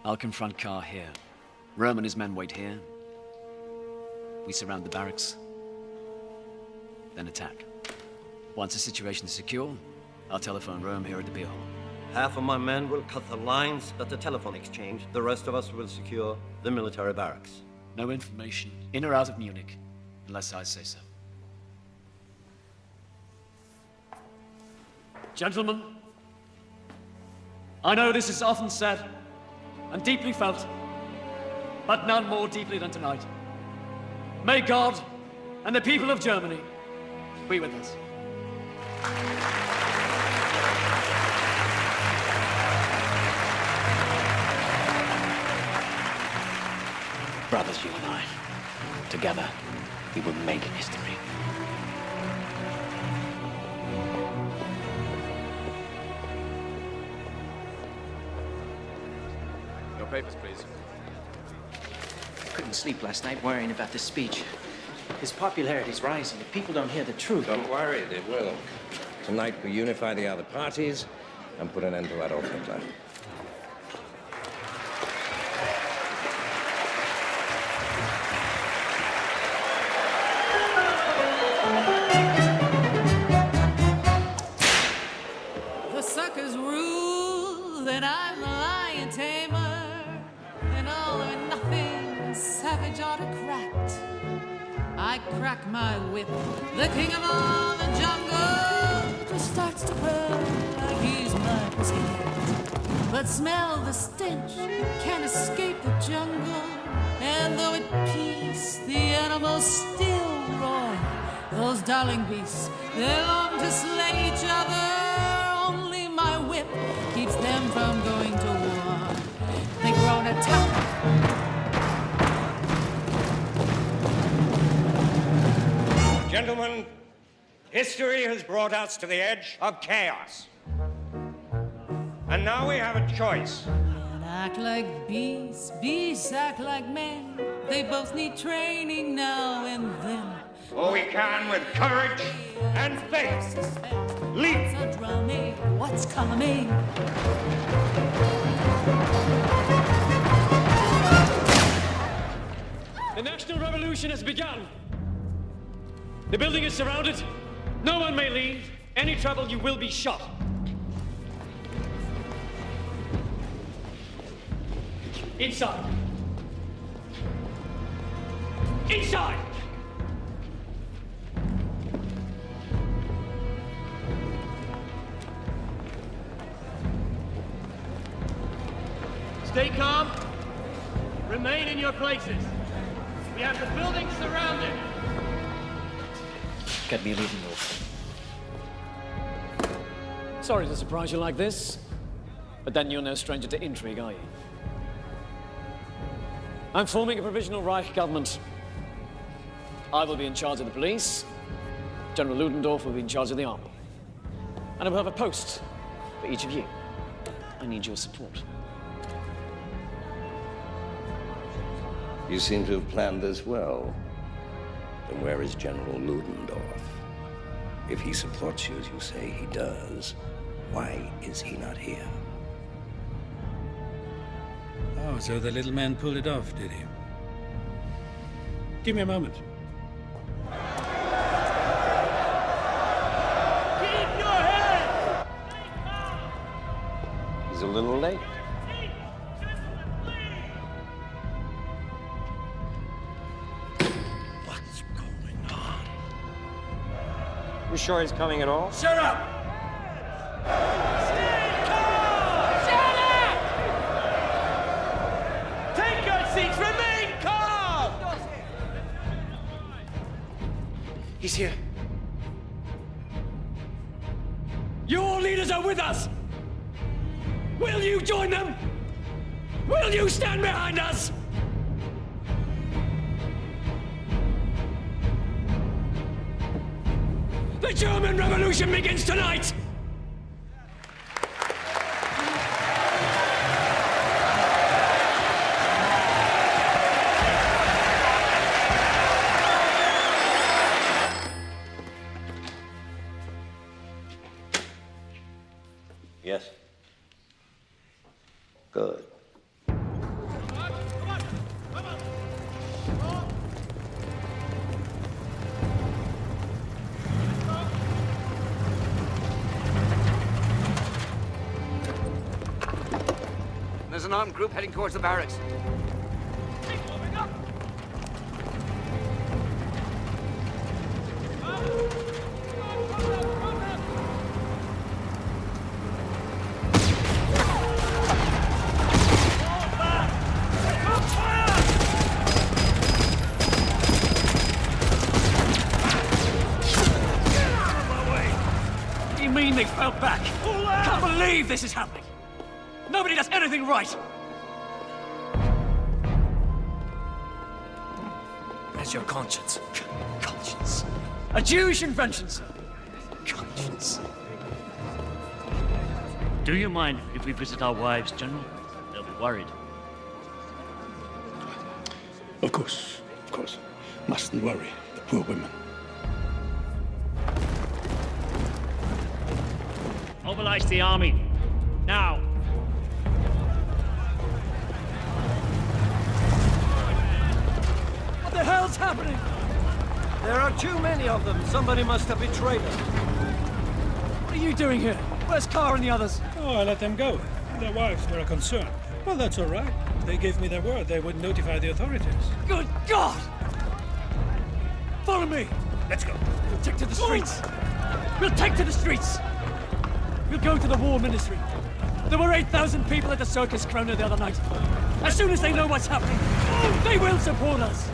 I'll confront Kahr here. Röhm and his men wait here. We surround the barracks, then attack. Once the situation is secure, I'll telephone Röhm here at the beer hall. Half of my men will cut the lines at the telephone exchange. The rest of us will secure the military barracks. No information, in or out of Munich, unless I say so. Gentlemen, I know this is often said and deeply felt, but none more deeply than tonight. May God and the people of Germany be with us. Brothers, you and I, together, we will make history. Your papers, please. Couldn't sleep last night worrying about this speech. His popularity's rising. If people don't hear the truth... Don't worry, they will. Tonight we unify the other parties and put an end to Adolf Hitler. The suckers rule, then I'm the lion tamer, an all or nothing savage autocrat. I crack my whip, the king of all the jungle just starts to purr like he's my pussycat. But smell the stench, can't escape the jungle, and though at peace, the animals still roar. Those darling beasts, they long to slay each other. Only my whip keeps them from going to war. They grow an attack. Gentlemen, history has brought us to the edge of chaos. And now we have a choice. Men act like beasts, beasts act like men. They both need training now and then. Or we can, with courage and faith, leap. What's a drumming? What's coming? The National Revolution has begun. The building is surrounded. No one may leave. Any trouble, you will be shot. Inside. Inside! Stay calm. Remain in your places. We have the building surrounded. Get me a leading off. Sorry to surprise you like this, but then you're no stranger to intrigue, are you? I'm forming a provisional Reich government. I will be in charge of the police. General Ludendorff will be in charge of the army. And I will have a post for each of you. I need your support. You seem to have planned this well. Then where is General Ludendorff? If he supports you as you say he does, why is he not here? Oh, so the little man pulled it off, did he? Give me a moment. Keep your head! He's a little late. What's going on? You sure he's coming at all? Shut up! Take your seats! Remain calm! He's here. Your leaders are with us! Will you join them? Will you stand behind us? The German Revolution begins tonight! Yes. Good. There's an armed group heading towards the barracks. suddenly fell back. Can't believe this is happening. Nobody does anything right. Where's your conscience? Conscience. A Jewish invention, sir. Conscience. Do you mind if we visit our wives, General? They'll be worried. Of course. Mustn't worry, the poor women. Mobilize the army. Now. What the hell's happening? There are too many of them. Somebody must have betrayed us. What are you doing here? Where's Carr and the others? Oh, I let them go. Their wives were a concern. Well, that's all right. They gave me their word they would notify the authorities. Good God! Follow me! Let's go. We'll take to the streets! We'll take to the streets! We'll go to the war ministry. There were 8,000 people at the Circus Krona the other night. As soon as they know what's happening, they will support us!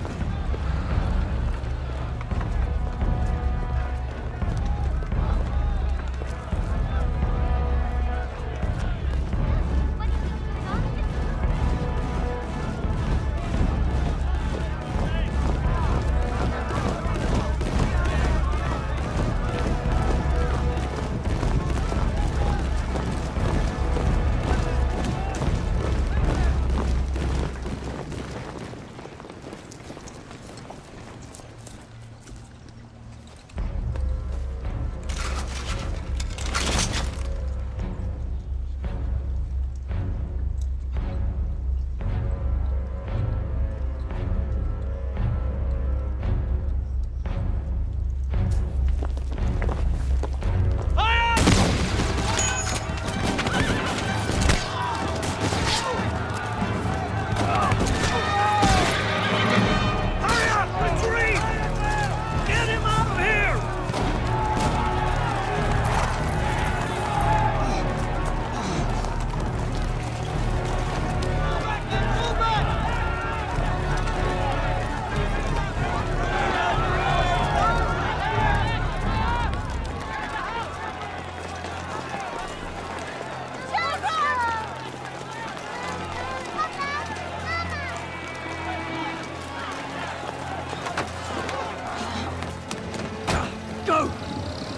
Go!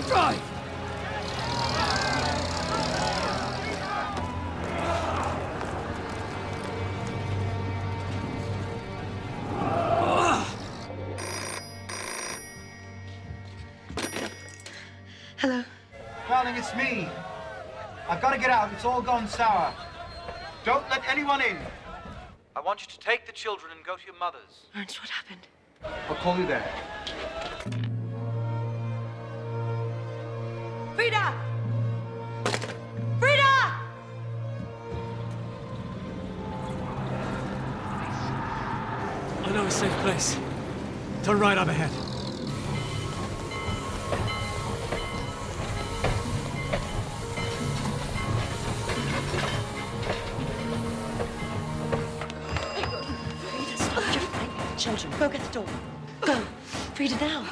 Drive! Hello. Darling, it's me. I've got to get out. It's all gone sour. Don't let anyone in. I want you to take the children and go to your mother's. Ernst, what happened? I'll call you there. Frida! Frida! I know a safe place. Turn right up ahead. Frida, stop your fighting. Children, go get the door. Go. Frida, now.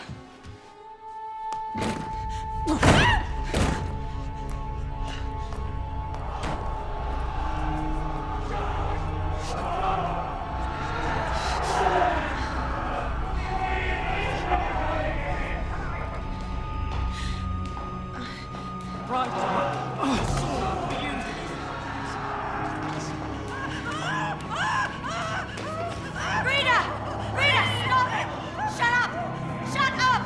Frida! Frida, stop! Shut up! Shut up!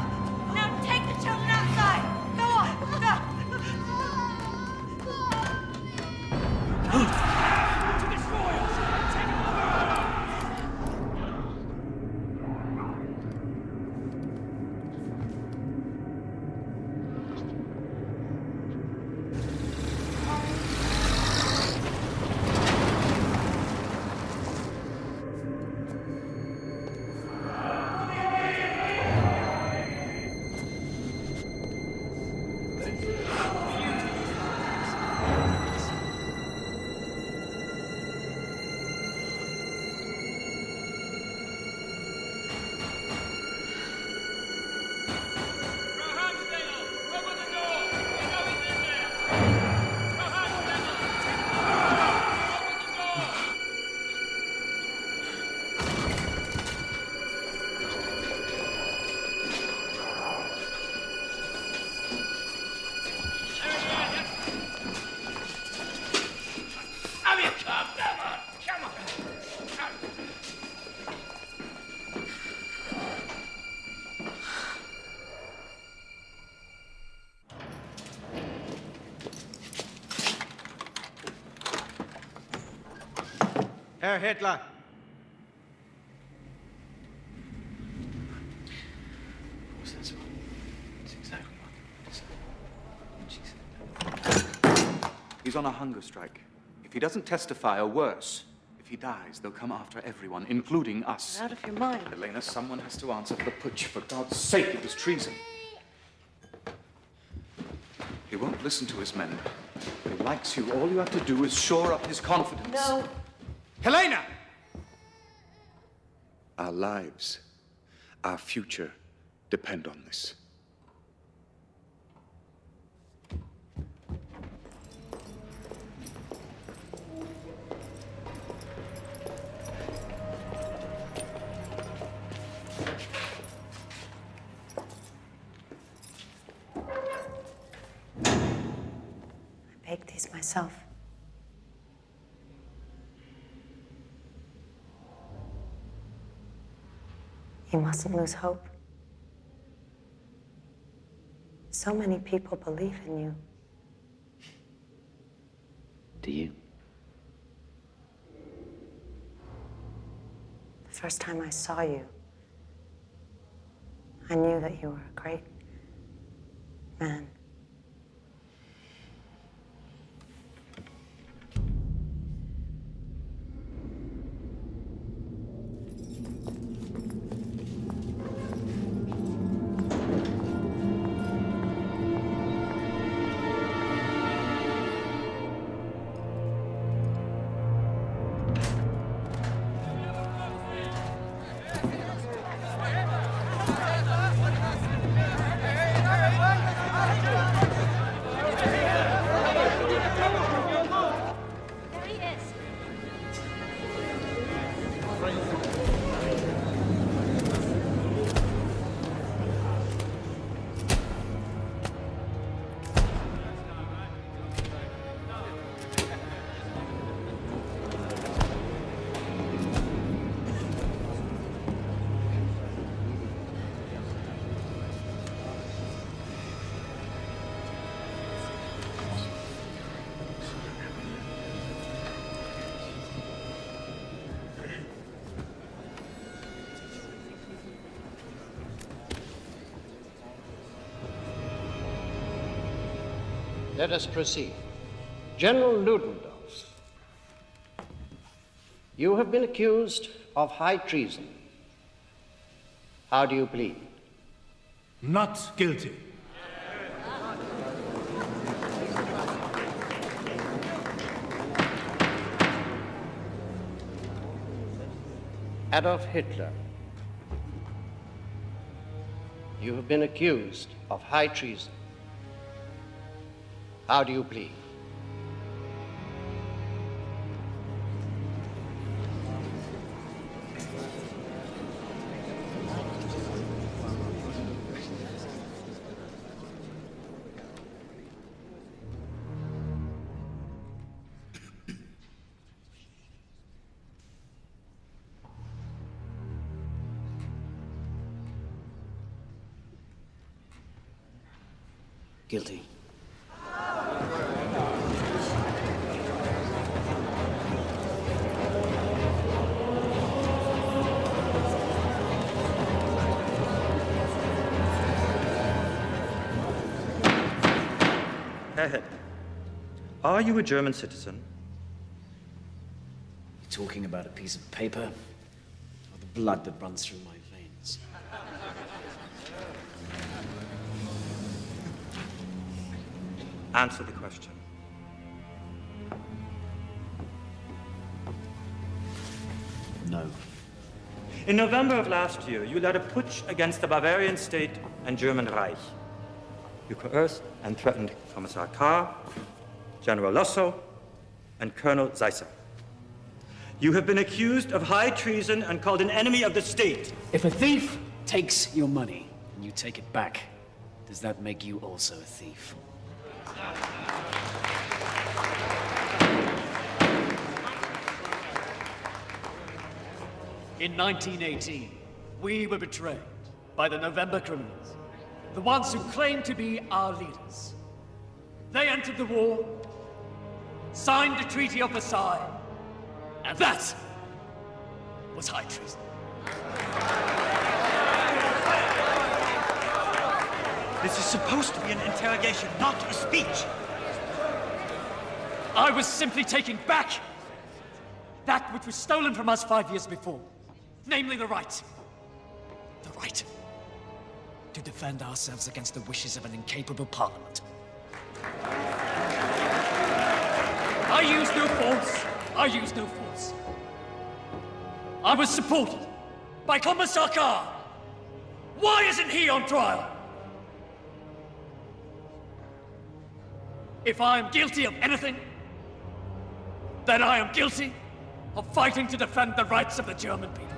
Herr Hitler. He's on a hunger strike. If he doesn't testify, or worse, if he dies, they'll come after everyone, including us. You're out of your mind. Elena, someone has to answer for the putsch. For God's sake, it was treason. He won't listen to his men. He likes you. All you have to do is shore up his confidence. No. Helena! Our lives, our future depend on this. I baked these myself. You mustn't lose hope. So many people believe in you. Do you? The first time I saw you, I knew that you were a great man. Let us proceed. General Ludendorff, you have been accused of high treason. How do you plead? Not guilty. Adolf Hitler, you have been accused of high treason. How do you plead? Guilty. Herr Hitler, are you a German citizen? You talking about a piece of paper or the blood that runs through my veins? Answer the question. No. In November of last year, you led a putsch against the Bavarian state and German Reich. You coerced and threatened Commissar Carr, General Lossow, and Colonel Seisser. You have been accused of high treason and called an enemy of the state. If a thief takes your money and you take it back, does that make you also a thief? In 1918, we were betrayed by the November criminals, the ones who claimed to be our leaders. They entered the war, signed the Treaty of Versailles, and that was high treason. This is supposed to be an interrogation, not a speech. I was simply taking back that which was stolen from us 5 years before. Namely, the right to defend ourselves against the wishes of an incapable parliament. I used no force. I was supported by Commissar Carr. Why isn't he on trial? If I am guilty of anything, then I am guilty of fighting to defend the rights of the German people.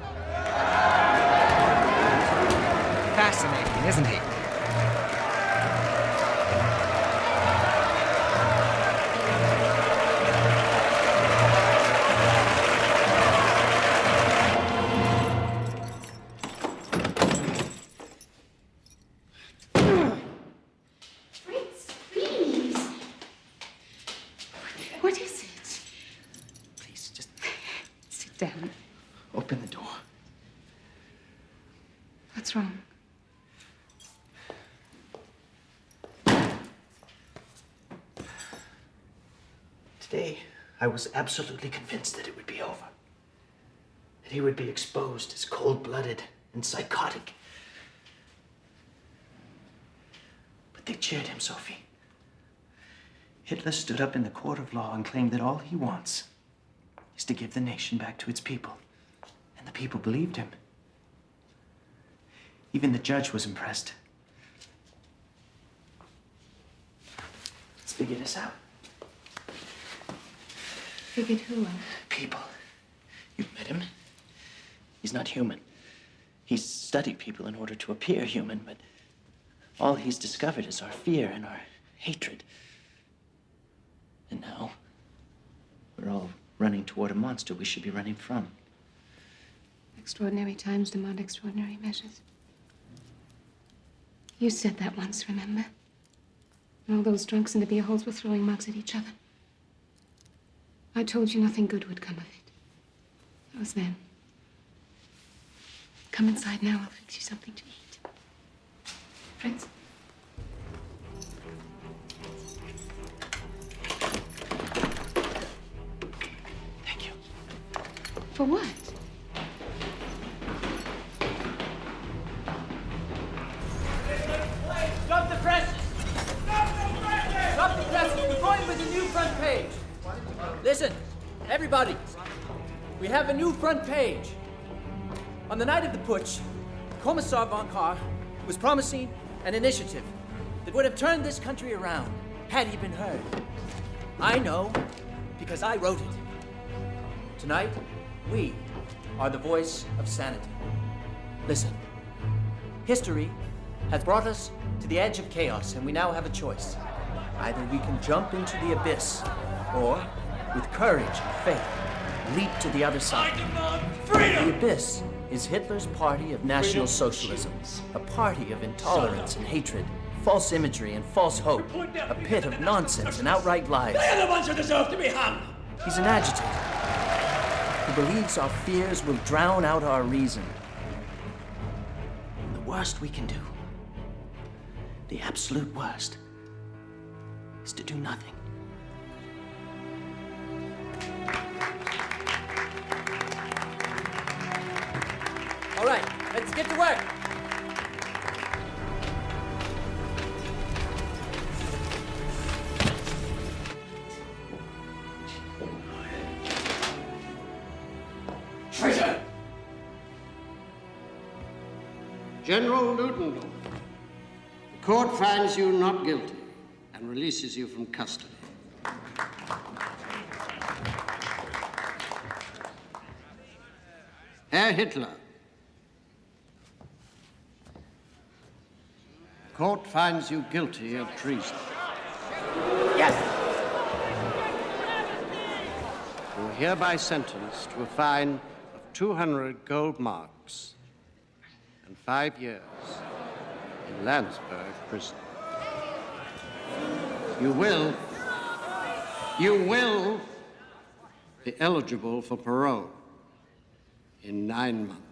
Fascinating, isn't he? Fritz, please. What is it? Please, just Sit down. open the door. What's wrong? Today, I was absolutely convinced that it would be over. That he would be exposed as cold-blooded and psychotic. But they cheered him, Sophie. Hitler stood up in the court of law and claimed that all he wants is to give the nation back to its people. And the people believed him. Even the judge was impressed. Let's figure this out. Figured who out? People. You've met him. He's not human. He's studied people in order to appear human, but all he's discovered is our fear and our hatred. And now, we're all running toward a monster we should be running from. Extraordinary times demand extraordinary measures. You said that once, remember? And all those drunks in the beer halls were throwing mugs at each other. I told you nothing good would come of it. That was then. Come inside now, I'll fix you something to eat. Fritz? Thank you. For what? Stop the presses! Stop the presses! We're going with a new front page. Listen, everybody. We have a new front page. On the night of the putsch, Commissar von Kahr was promising an initiative that would have turned this country around had he been heard. I know because I wrote it. Tonight, we are the voice of sanity. Listen, history has brought us to the edge of chaos, and we now have a choice. Either we can jump into the abyss, or, with courage and faith, leap to the other side. I demand freedom! The abyss is Hitler's party of National Socialism, a party of intolerance and hatred, false imagery and false hope, a pit of nonsense and outright lies. They're the ones who deserve to be hung! He's an agitator who believes our fears will drown out our reason. And the worst we can do, the absolute worst, is to do nothing. All right, let's get to work. Traitor! General Ludendorff, the court finds you not guilty and releases you from custody. Herr Hitler, the court finds you guilty of treason. Yes! You are hereby sentenced to a fine of 200 gold marks and 5 years in Landsberg prison. You will be eligible for parole in 9 months.